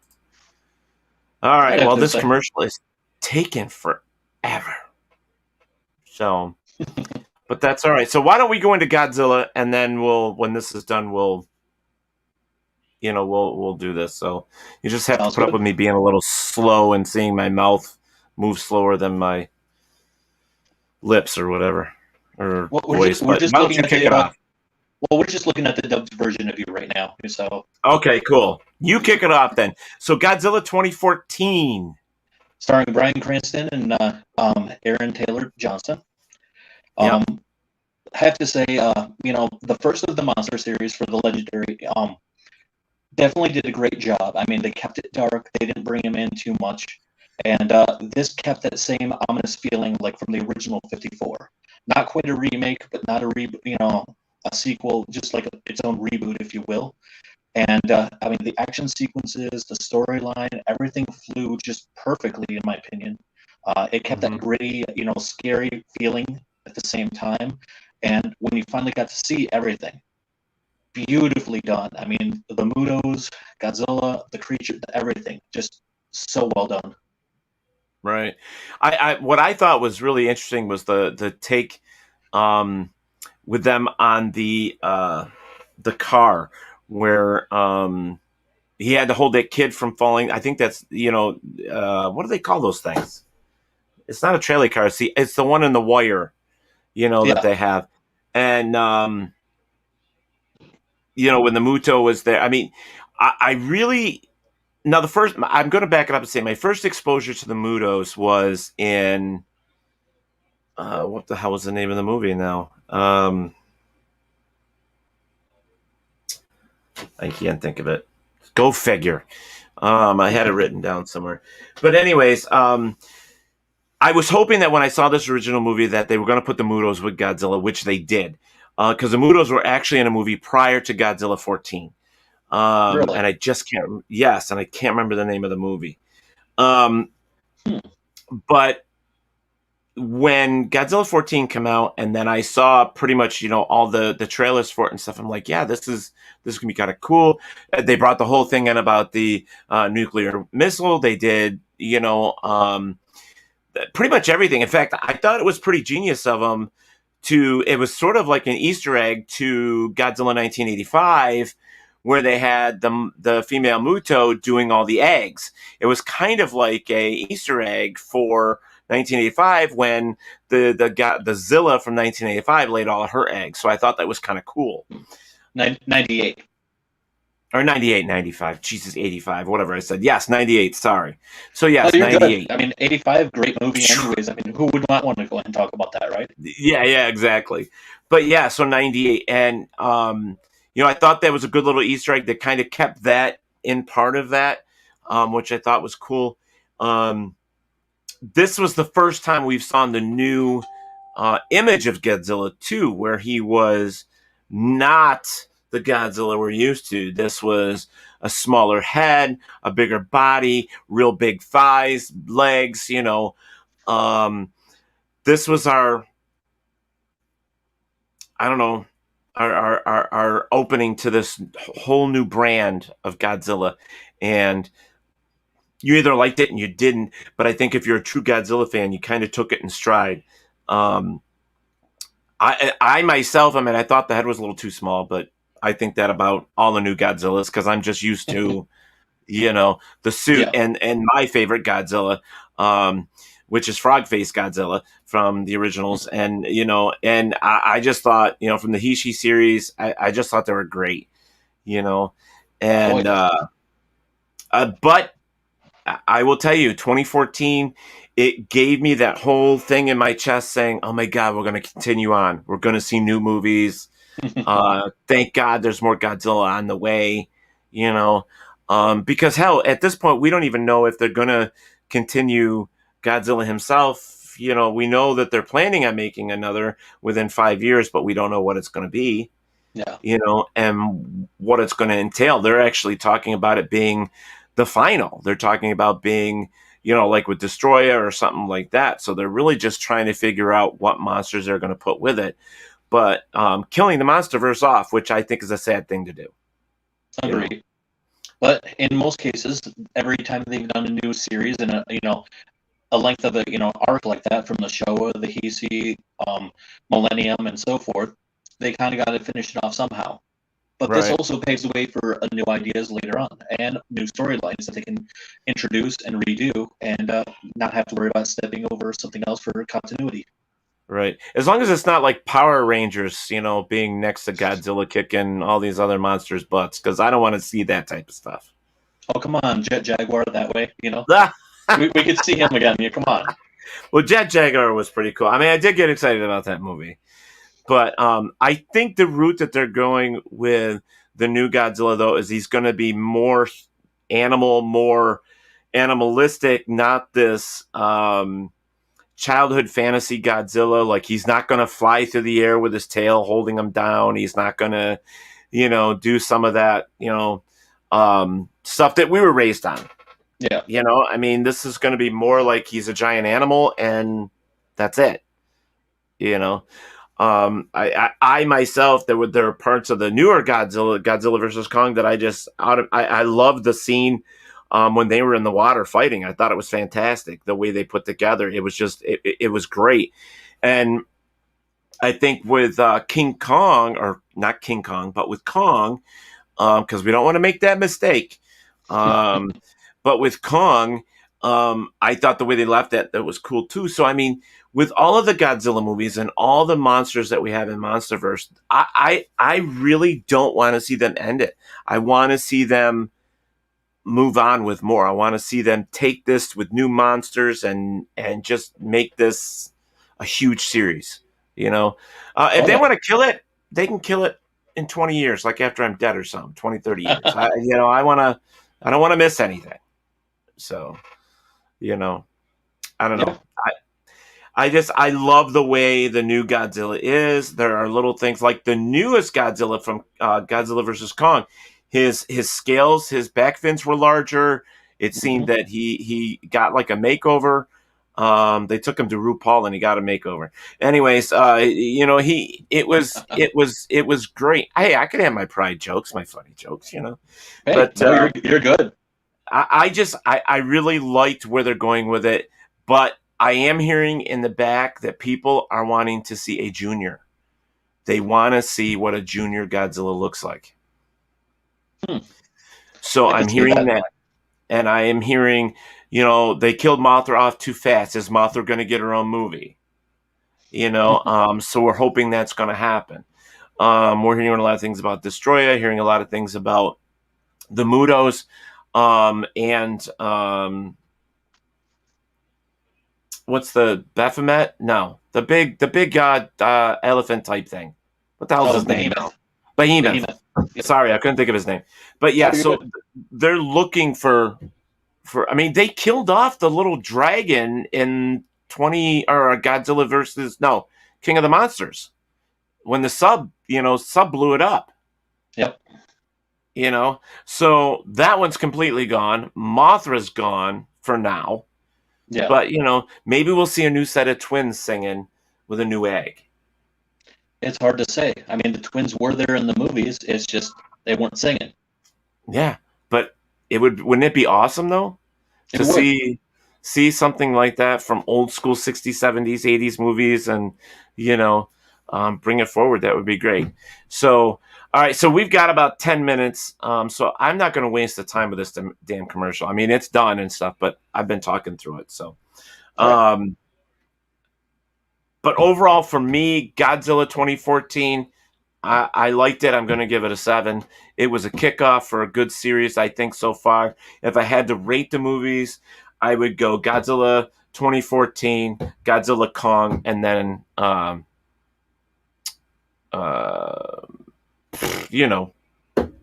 All I'd right. have Well, to this say. commercial is taking forever. So, but that's all right. So why don't we go into Godzilla and then when this is done, we'll do this. So you just have to Sounds put up good. with me being a little slow and seeing my mouth move slower than my lips or whatever or Well, voice. we're But just why don't looking you at kick the it off? well, we're just looking at the dubbed version of you right now. So Okay, cool. You kick it off then. So Godzilla 2014. starring Bryan Cranston and Aaron Taylor Johnson. Yep. Um, I have to say, the first of the monster series for the legendary definitely did a great job. I mean, they kept it dark. They didn't bring him in too much, and this kept that same ominous feeling like from the original '54. Not quite a remake, but not a sequel, just like its own reboot, if you will. And I mean, the action sequences, the storyline, everything flew just perfectly, in my opinion. It kept that Hmm. gritty, scary feeling at the same time. And when you finally got to see everything, beautifully done. I mean, the Mutos, Godzilla, the creature, everything, just so well done. Right. I what I thought was really interesting was the take um with them on the car where he had to hold that kid from falling. I think that's what do they call those things? It's not a trailer car. See, it's the one in the wire, that Yeah, they have. And when the Muto was there, I mean, I really now the first. I'm going to back it up and say my first exposure to the Mutos was in what the hell was the name of the movie now? I can't think of it. Go figure. I had it written down somewhere. But anyways, I was hoping that when I saw this original movie that they were going to put the Mutos with Godzilla, which they did, because the Mutos were actually in a movie prior to Godzilla 14. really. And I just can't. Yes, and I can't remember the name of the movie. Um, Hmm. but when Godzilla 14 came out, and then I saw pretty much all the trailers for it and stuff, I'm like, yeah, this is gonna be kind of cool. They brought the whole thing in about the nuclear missile. They did pretty much everything. In fact, I thought it was pretty genius of them to. It was sort of like an Easter egg to Godzilla 1985. Where they had the female Muto doing all the eggs, it was kind of like a Easter egg for 1985 when the Zilla from 1985 laid all her eggs. So I thought that was kind of cool. 98. Or 98, 95. Jesus, 85, whatever I said. Yes, 98. Sorry. So Oh, yes, you're good. 98. I mean, '85, great movie, anyways. I mean, who would not want to go ahead and talk about that, right? Yeah, exactly. But yeah, so 98. And, I thought that was a good little Easter egg that kind of kept that in part of that, which I thought was cool. Um, this was the first time we've saw the new image of Godzilla 2, where he was not the Godzilla we're used to. This was a smaller head, a bigger body, real big thighs, legs. This was our, I don't know, our opening to this whole new brand of Godzilla. And you either liked it and you didn't, but I think if you're a true Godzilla fan, you kind of took it in stride. Um, I myself, I mean, I thought the head was a little too small, but I think that about all the new Godzillas because I'm just used to, the suit Yeah. and my favorite Godzilla, which is frog face Godzilla from the originals, and I just thought, from the Hishi series, I just thought they were great, you know, Oh, and yeah. but I will tell you, 2014, it gave me that whole thing in my chest saying, "Oh my God, we're going to continue on. We're going to see new movies. Thank God, there's more Godzilla on the way." You know, because hell, at this point, we don't even know if they're going to continue Godzilla himself. We know that they're planning on making another within 5 years, but we don't know what it's going to be. Yeah. And what it's going to entail. They're actually talking about it being the final. They're talking about being, like with Destroyer or something like that. So they're really just trying to figure out what monsters they're going to put with it. But killing the MonsterVerse off, which I think is a sad thing to do. Agreed. But in most cases, every time they've done a new series and a length of a arc like that, from the Showa, the Heisei, Millennium, and so forth, they kind of got to finish it off somehow. But this also paves the way for new ideas later on and new storylines that they can introduce and redo, and not have to worry about stepping over something else for continuity. Right. As long as it's not like Power Rangers, being next to Godzilla kicking all these other monsters' butts, because I don't want to see that type of stuff. Oh, come on, Jet Jaguar that way, we could see him again. Come on. Well, Jet Jaguar was pretty cool. I mean, I did get excited about that movie. But I think the route that they're going with the new Godzilla, though, is he's going to be more animalistic, not this childhood fantasy Godzilla. Like, he's not going to fly through the air with his tail holding him down. He's not going to, do some of that, stuff that we were raised on. Yeah. I mean, this is going to be more like he's a giant animal and that's it. I myself, there are parts of the newer Godzilla versus Kong, that I love the scene when they were in the water fighting. I thought it was fantastic the way they put together. It was just it was great. And I think with King Kong, or not King Kong, but with Kong, because we don't want to make that mistake. But with Kong, I thought the way they left that was cool too. So I mean, with all of the Godzilla movies and all the monsters that we have in MonsterVerse, I really don't want to see them end it. I want to see them move on with more. I want to see them take this with new monsters and just make this a huge series. If they want to kill it, they can kill it in 20 years, like after I'm dead or something, 20, 30 years. I don't want to miss anything. So, I don't know. I love the way the new Godzilla is. There are little things like the newest Godzilla from Godzilla versus Kong. His scales, his back fins were larger. It seemed that he got like a makeover. They took him to RuPaul and he got a makeover. Anyways, it was great. Hey, I could have my pride jokes, my funny jokes, Hey, but no, you're good. I really liked where they're going with it, but I am hearing in the back that people are wanting to see a junior. They want to see what a junior Godzilla looks like. So I'm hearing that. And I am hearing, they killed Mothra off too fast. Is Mothra going to get her own movie? So we're hoping that's going to happen. We're hearing a lot of things about Destroyer, hearing a lot of things about the Mutos, what's the Baphomet? No, the big elephant type thing. What the hell is his name? Behemoth. Sorry, I couldn't think of his name. But yeah, so they're looking for. I mean, they killed off the little dragon in Godzilla versus King of the Monsters when the sub blew it up. Yep. So that one's completely gone. Mothra's gone for now. Yeah. But, maybe we'll see a new set of twins singing with a new egg. It's hard to say. I mean, the twins were there in the movies. It's just they weren't singing. Yeah, but wouldn't it be awesome, though, to see something like that from old school 60s, 70s, 80s movies and, bring it forward? That would be great. So, all right, so we've got about 10 minutes, so I'm not going to waste the time with this damn commercial. I mean, it's done and stuff, but I've been talking through it. So, but overall, for me, Godzilla 2014, I liked it. I'm going to give it a 7. It was a kickoff for a good series, I think, so far. If I had to rate the movies, I would go Godzilla 2014, Godzilla Kong, and then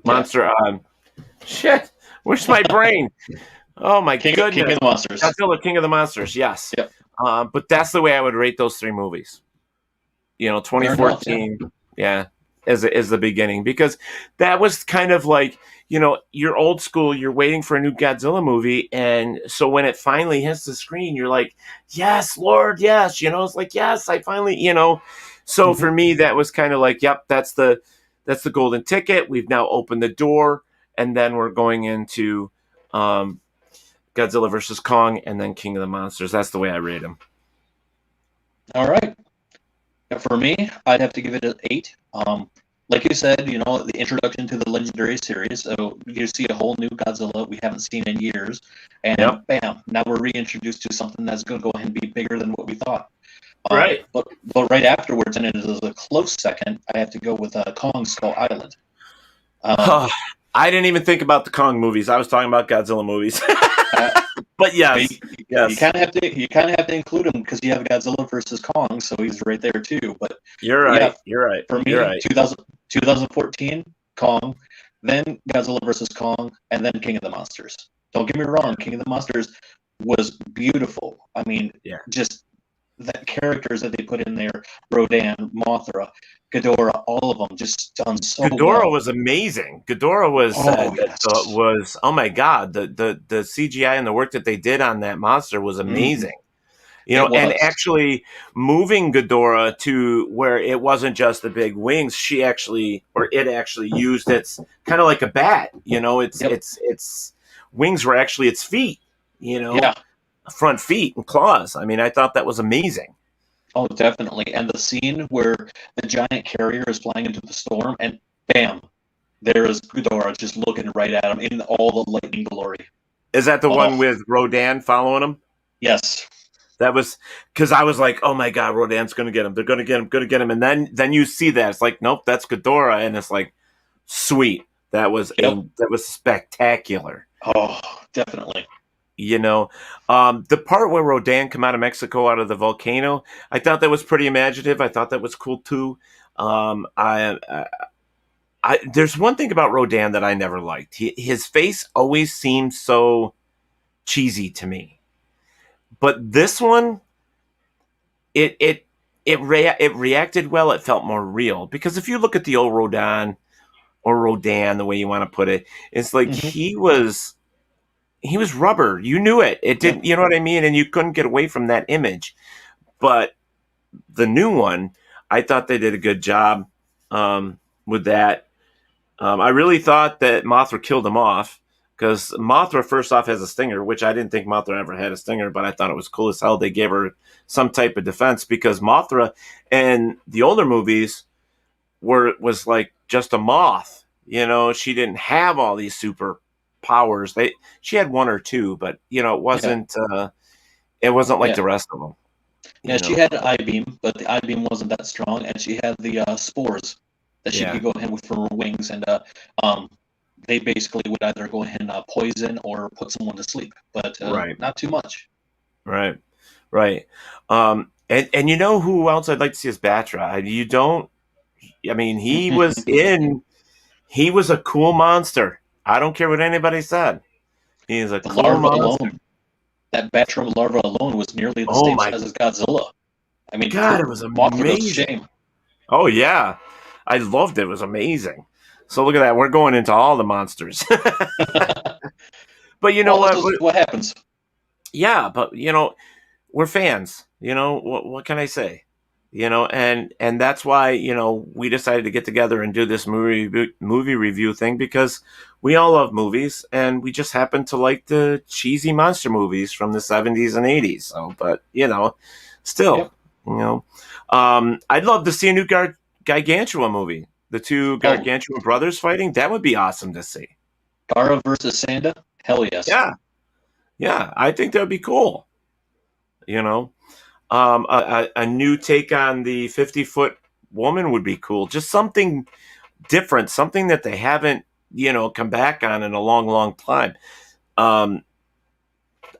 Monster. Shit, where's my brain? Oh my goodness! King of the Monsters. Godzilla, King of the Monsters. Yes. Yep. But that's the way I would rate those 3 movies. 2014. Yeah. as the beginning, because that was kind of like, you're old school, you're waiting for a new Godzilla movie, and so when it finally hits the screen, you're like, yes, Lord, yes, it's like, yes, I finally, so Hmm. for me that was kind of like, yep, that's the golden ticket. We've now opened the door, and then we're going into Godzilla versus Kong, and then King of the Monsters. That's the way I rate him. All right. For me, I'd have to give it an 8. Like you said, the introduction to the Legendary series, so you see a whole new Godzilla we haven't seen in years, and Yep. bam, now we're reintroduced to something that's going to go ahead and be bigger than what we thought. Right. But right afterwards, and it is a close second, I have to go with Kong Skull Island. I didn't even think about the Kong movies. I was talking about Godzilla movies. Uh, But yes, yes, you kind of have to include him because you have Godzilla versus Kong, so he's right there too. But you're yeah, right. You're right. for You're me, right. 2014 Kong, then Godzilla versus Kong, and then King of the Monsters. Don't get me wrong, King of the Monsters was beautiful. I mean, Yeah. just the characters that they put in there, Rodan, Mothra, Ghidorah, all of them just done so Ghidorah well. was amazing. Ghidorah was Oh yes. was oh my god, the CGI and the work that they did on that monster was Mhm. amazing. It And was. actually moving Ghidorah to where it wasn't just the big wings, it actually used its kind of like a bat. Yep. Its wings were actually its feet. Yeah. Front feet and claws. I mean, I thought that was amazing. Oh, definitely. And the scene where the giant carrier is flying into the storm, and bam, there is Ghidorah just looking right at him in all the lightning glory. Is that the Oh, one with Rodan following him? yes. That was because I was like, oh my god, Rodan's gonna get him. They're gonna get him. And then you see that it's like, nope, that's Ghidorah, and it's like, sweet. Yep. That was spectacular. Oh, definitely. The part where Rodan come out of Mexico out of the volcano, I thought that was pretty imaginative. I thought that was cool too. There's one thing about Rodan that I never liked. His face always seemed so cheesy to me. But this one, it it it reacted well. It felt more real because if you look at the old Rodan or Rodan, the way you want to put it, it's like Hmm. he was rubber. You knew it. It Yep. didn't. You know what I mean? And you couldn't get away from that image. But the new one, I thought they did a good job with that. I really thought that Mothra killed him off because Mothra, first off, has a stinger, which I didn't think Mothra ever had a stinger, but I thought it was cool as hell. They gave her some type of defense because Mothra in the older movies was like just a moth. She didn't have all these super powers. She had one or two, but Yeah. it wasn't like Yeah. the rest of them. Yeah. She had an I-beam, but the I-beam wasn't that strong, and she had the spores that she Yeah, could go ahead with from her wings, and um, they basically would either go ahead and poison or put someone to sleep, but right, not too much. right, right. And you know who else I'd like to see is Batra. You don't. I mean, he was a cool monster. I don't care what anybody said. He is a The cool larva monster. alone, that Batrum larva alone was nearly the Oh same my size as Godzilla. I mean, god, it was Mothra goes to amazing. shame. Oh yeah, I loved it. It was amazing. So look at that. We're going into all the monsters. But you know Well, what? this is what happens. Yeah, but we're fans. What can I say? And that's why we decided to get together and do this movie review thing because we all love movies and we just happen to like the cheesy monster movies from the 70s and 80s. So, but still, Yep. I'd love to see a new Gargantua movie. The two Oh, Gargantua brothers fighting. That would be awesome to see. Gara versus Sanda? Hell yes. Yeah, yeah, I think that would be cool. You know, a new take on the 50-foot woman would be cool. Just something different, something that they haven't, come back on in a long, long time. Um,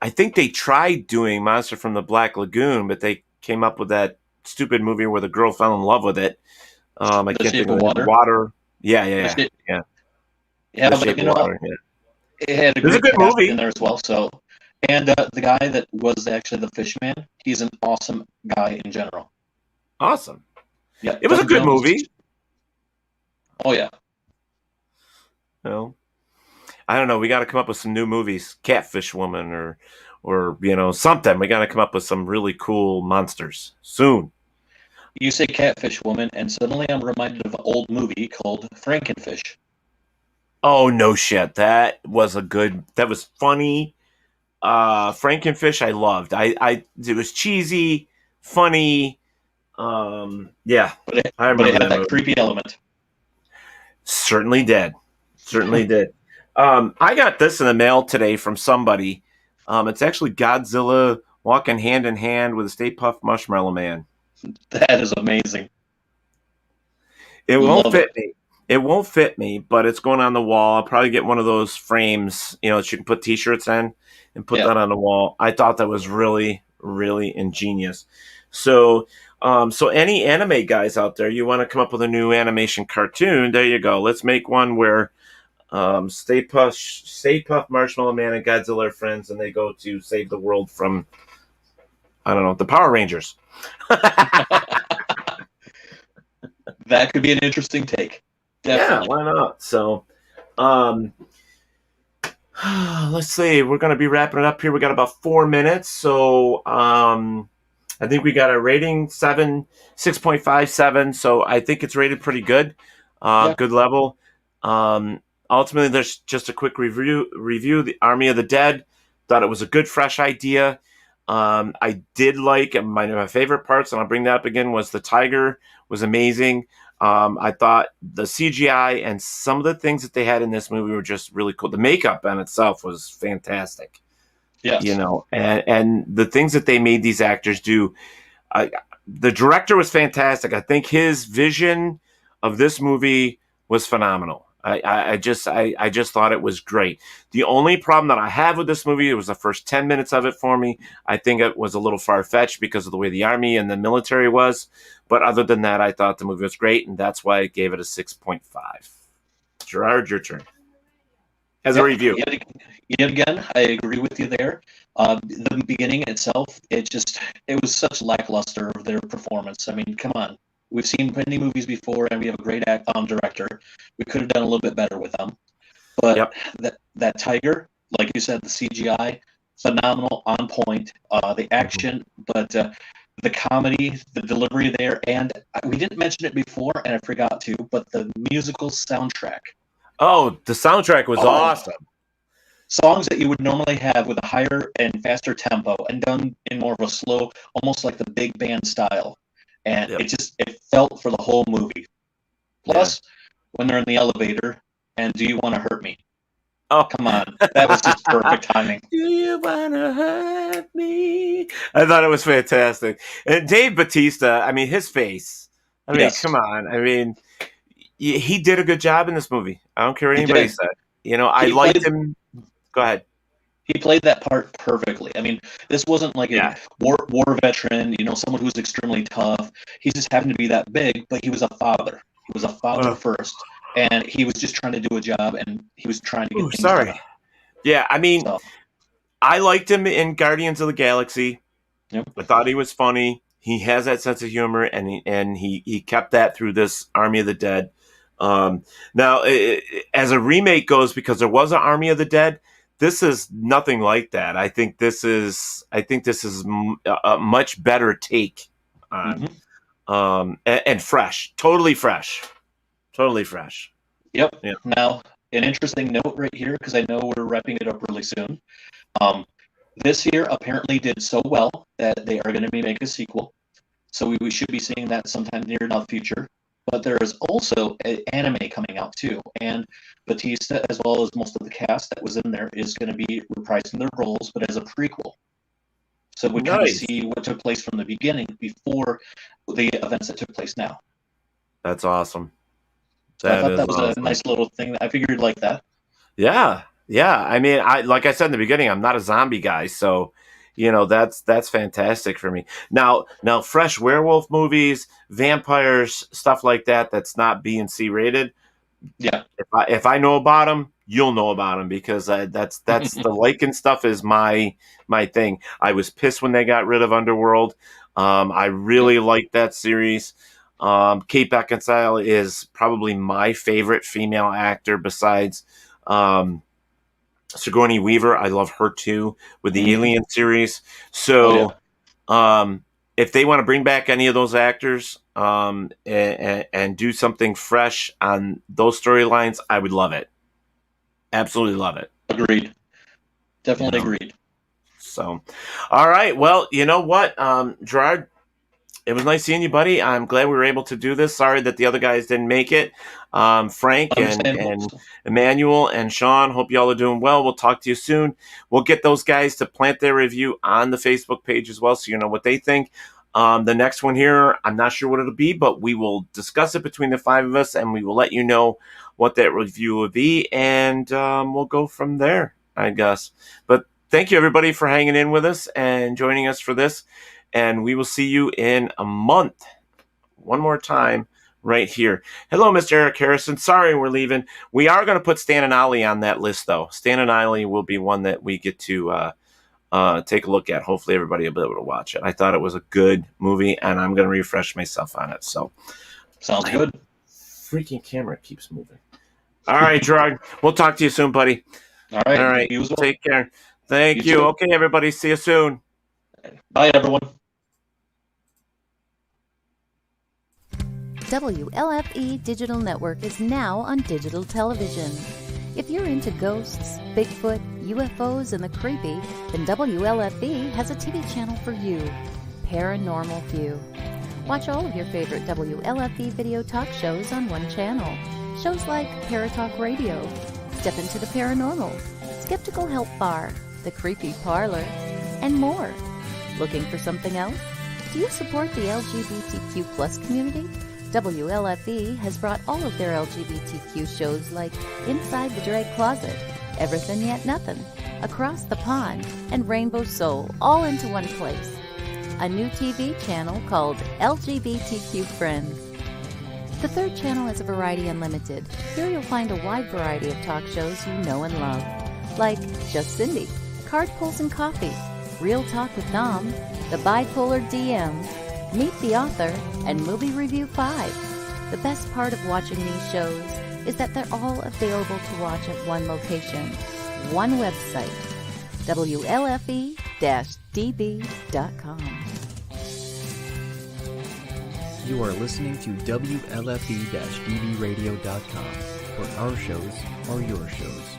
I think they tried doing Monster from the Black Lagoon, but they came up with that stupid movie where the girl fell in love with it. I The can't think Shape of of the name. Water. Water. Yeah, yeah, The yeah, shape, yeah. yeah, The but Shape of Water. Yeah. it had a It was a great good cast in movie. there as well. So, and the guy that was actually the fish man, he's an awesome guy in general. Awesome. Yeah, It was a Doug good Jones. movie. Oh yeah. You know, I don't know. We got to come up with some new movies, Catfish Woman, or something. We got to come up with some really cool monsters soon. You say Catfish Woman, and suddenly I'm reminded of an old movie called Frankenfish. Oh no shit. That was funny. Frankenfish I loved. It was cheesy, funny. Yeah, I But it remember had that that movie. creepy element. Certainly did. Certainly did. I got this in the mail today from somebody. It's actually Godzilla walking hand in hand with a Stay Puft Marshmallow Man. That is amazing. It won't Love it. fit me. It won't fit me, but it's going on the wall. I'll probably get one of those frames, that you can put T-shirts in and put Yeah. that on the wall. I thought that was really, really ingenious. So any anime guys out there, you want to come up with a new animation cartoon? There you go. Let's make one where Stay Puft Marshmallow Man and Godzilla are friends, and they go to save the world from I don't know the Power Rangers. That could be an interesting take. Yeah, Definitely. why not? So, um, let's see. We're going to be wrapping it up here. We got about 4 minutes. So, I think we got a rating 6.57. So I think it's rated pretty good. Yeah. Good level. Ultimately, there's just a quick review. The Army of the Dead. Thought it was a good, fresh idea. I did like my favorite parts, and I'll bring that up again, was the tiger was amazing. I thought the CGI and some of the things that they had in this movie were just really cool. The makeup in itself was fantastic, Yes. and the things that they made these actors do. The director was fantastic. I think his vision of this movie was phenomenal. I just thought it was great. The only problem that I have with this movie, it was the first 10 minutes of it for me. I think it was a little far-fetched because of the way the army and the military was. But other than that, I thought the movie was great, and that's why I gave it a 6.5. Gerard, your turn. As a Yep. review. Yet again, I agree with you there. The beginning itself, it was such lackluster of their performance. I mean, come on. We've seen many movies before, and we have a great director. We could have done a little bit better with them. But Yep. that tiger, like you said, the CGI, phenomenal, on point. The action, but the comedy, the delivery there, and we didn't mention it before, and I forgot to, but the musical soundtrack. Oh, the soundtrack was awesome. Songs that you would normally have with a higher and faster tempo and done in more of a slow, almost like the big band style. And Yep. it felt for the whole movie. Plus, when they're in the elevator and Do You Want to Hurt Me? Oh, come on. That was just perfect timing. Do you wanna hurt me? I thought it was fantastic. And Dave Bautista, I mean, his face. I mean, Yes. come on. I mean, he did a good job in this movie. I don't care what anybody said. I liked him. Go ahead. He played that part perfectly. I mean, this wasn't like a war veteran, someone who's extremely tough. He just happened to be that big, but he was a father. He was a father first, and he was just trying to do a job, and he was trying to get things done. Yeah, I mean, I liked him in Guardians of the Galaxy. Yep. I thought he was funny. He has that sense of humor, and he kept that through this Army of the Dead. Now, as a remake goes, because there was an Army of the Dead, this is nothing like that. I think this is a much better take on, and fresh, totally fresh. Yep. Yeah. Now, an interesting note right here, because I know we're wrapping it up really soon. This year apparently did so well that they are going to make a sequel. So we should be seeing that sometime near in the future. But there is also an anime coming out too, and Batista, as well as most of the cast that was in there, is going to be reprising their roles, but as a prequel. So we kind of see what took place from the beginning before the events that took place now. That's awesome. So I thought that was a nice little thing. I figured like that. Yeah. I mean, like I said in the beginning, I'm not a zombie guy, so that's fantastic for me. Now, fresh werewolf movies, vampires, stuff like that. That's not B and C rated. Yeah. If I know about them, you'll know about them, because that's the Lycan stuff is my thing. I was pissed when they got rid of Underworld. I really liked that series. Kate Beckinsale is probably my favorite female actor besides Sigourney Weaver. I love her too with the Alien series. So, if they want to bring back any of those actors and do something fresh on those storylines, I would love it. Absolutely love it. Agreed. Definitely agreed. So, all right. Well, you know what, Gerard? It was nice seeing you, buddy. I'm glad we were able to do this. Sorry that the other guys didn't make it. Frank and Emmanuel and Sean, hope y'all are doing well. We'll talk to you soon. We'll get those guys to plant their review on the Facebook page as well, so you know what they think. The next one here, I'm not sure what it'll be, but we will discuss it between the five of us, and we will let you know what that review will be, and we'll go from there, I guess. But thank you, everybody, for hanging in with us and joining us for this. And we will see you in a month. One more time right here. Hello, Mr. Eric Harrison. Sorry we're leaving. We are going to put Stan and Ollie on that list, though. Stan and Ollie will be one that we get to take a look at. Hopefully everybody will be able to watch it. I thought it was a good movie, and I'm going to refresh myself on it. So, sounds good. Freaking camera keeps moving. All right, Gerard. We'll talk to you soon, buddy. All right. All right. Take care. Thank you. Okay, everybody. See you soon. Bye, everyone. WLFE Digital Network is now on digital television. If you're into ghosts, Bigfoot, UFOs, and the creepy, then WLFE has a TV channel for you, Paranormal View. Watch all of your favorite WLFE video talk shows on one channel. Shows like Paratalk Radio, Step Into the Paranormal, Skeptical Help Bar, The Creepy Parlor, and more. Looking for something else? Do you support the LGBTQ plus community? WLFE has brought all of their LGBTQ shows like Inside the Drag Closet, Everything Yet Nothing, Across the Pond, and Rainbow Soul all into one place. A new TV channel called LGBTQ Friends. The third channel is a Variety Unlimited. Here you'll find a wide variety of talk shows you know and love, like Just Cindy, Card Pulls and Coffee, Real Talk with Dom, The Bipolar DMs, Meet the Author, and Movie Review 5. The best part of watching these shows is that they're all available to watch at one location, one website, WLFE-DB.com. You are listening to WLFE-DBRadio.com, where our shows are your shows.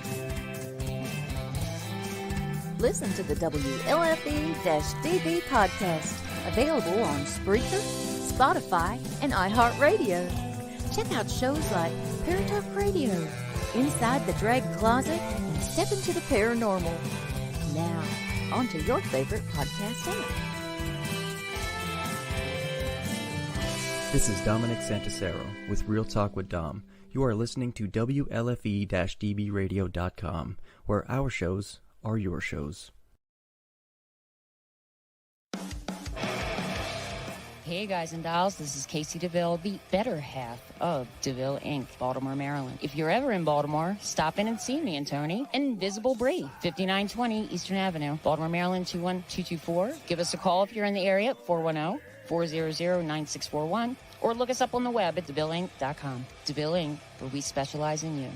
Listen to the WLFE-DB podcast, available on Spreaker, Spotify, and iHeartRadio. Check out shows like Paratalk Radio, Inside the Drag Closet, and Step Into the Paranormal. Now, on to your favorite podcast app. This is Dominic Santasero with Real Talk with Dom. You are listening to WLFE-DBRadio.com, where our shows are your shows. Hey guys and dolls, this is Casey DeVille, the better half of DeVille Inc., Baltimore, Maryland. If you're ever in Baltimore, stop in and see me and Tony. Invisible Bree, 5920 Eastern Avenue, Baltimore, Maryland, 21224. Give us a call if you're in the area, 410-400-9641, or look us up on the web at DeVilleInc.com. DeVille Inc., where we specialize in you.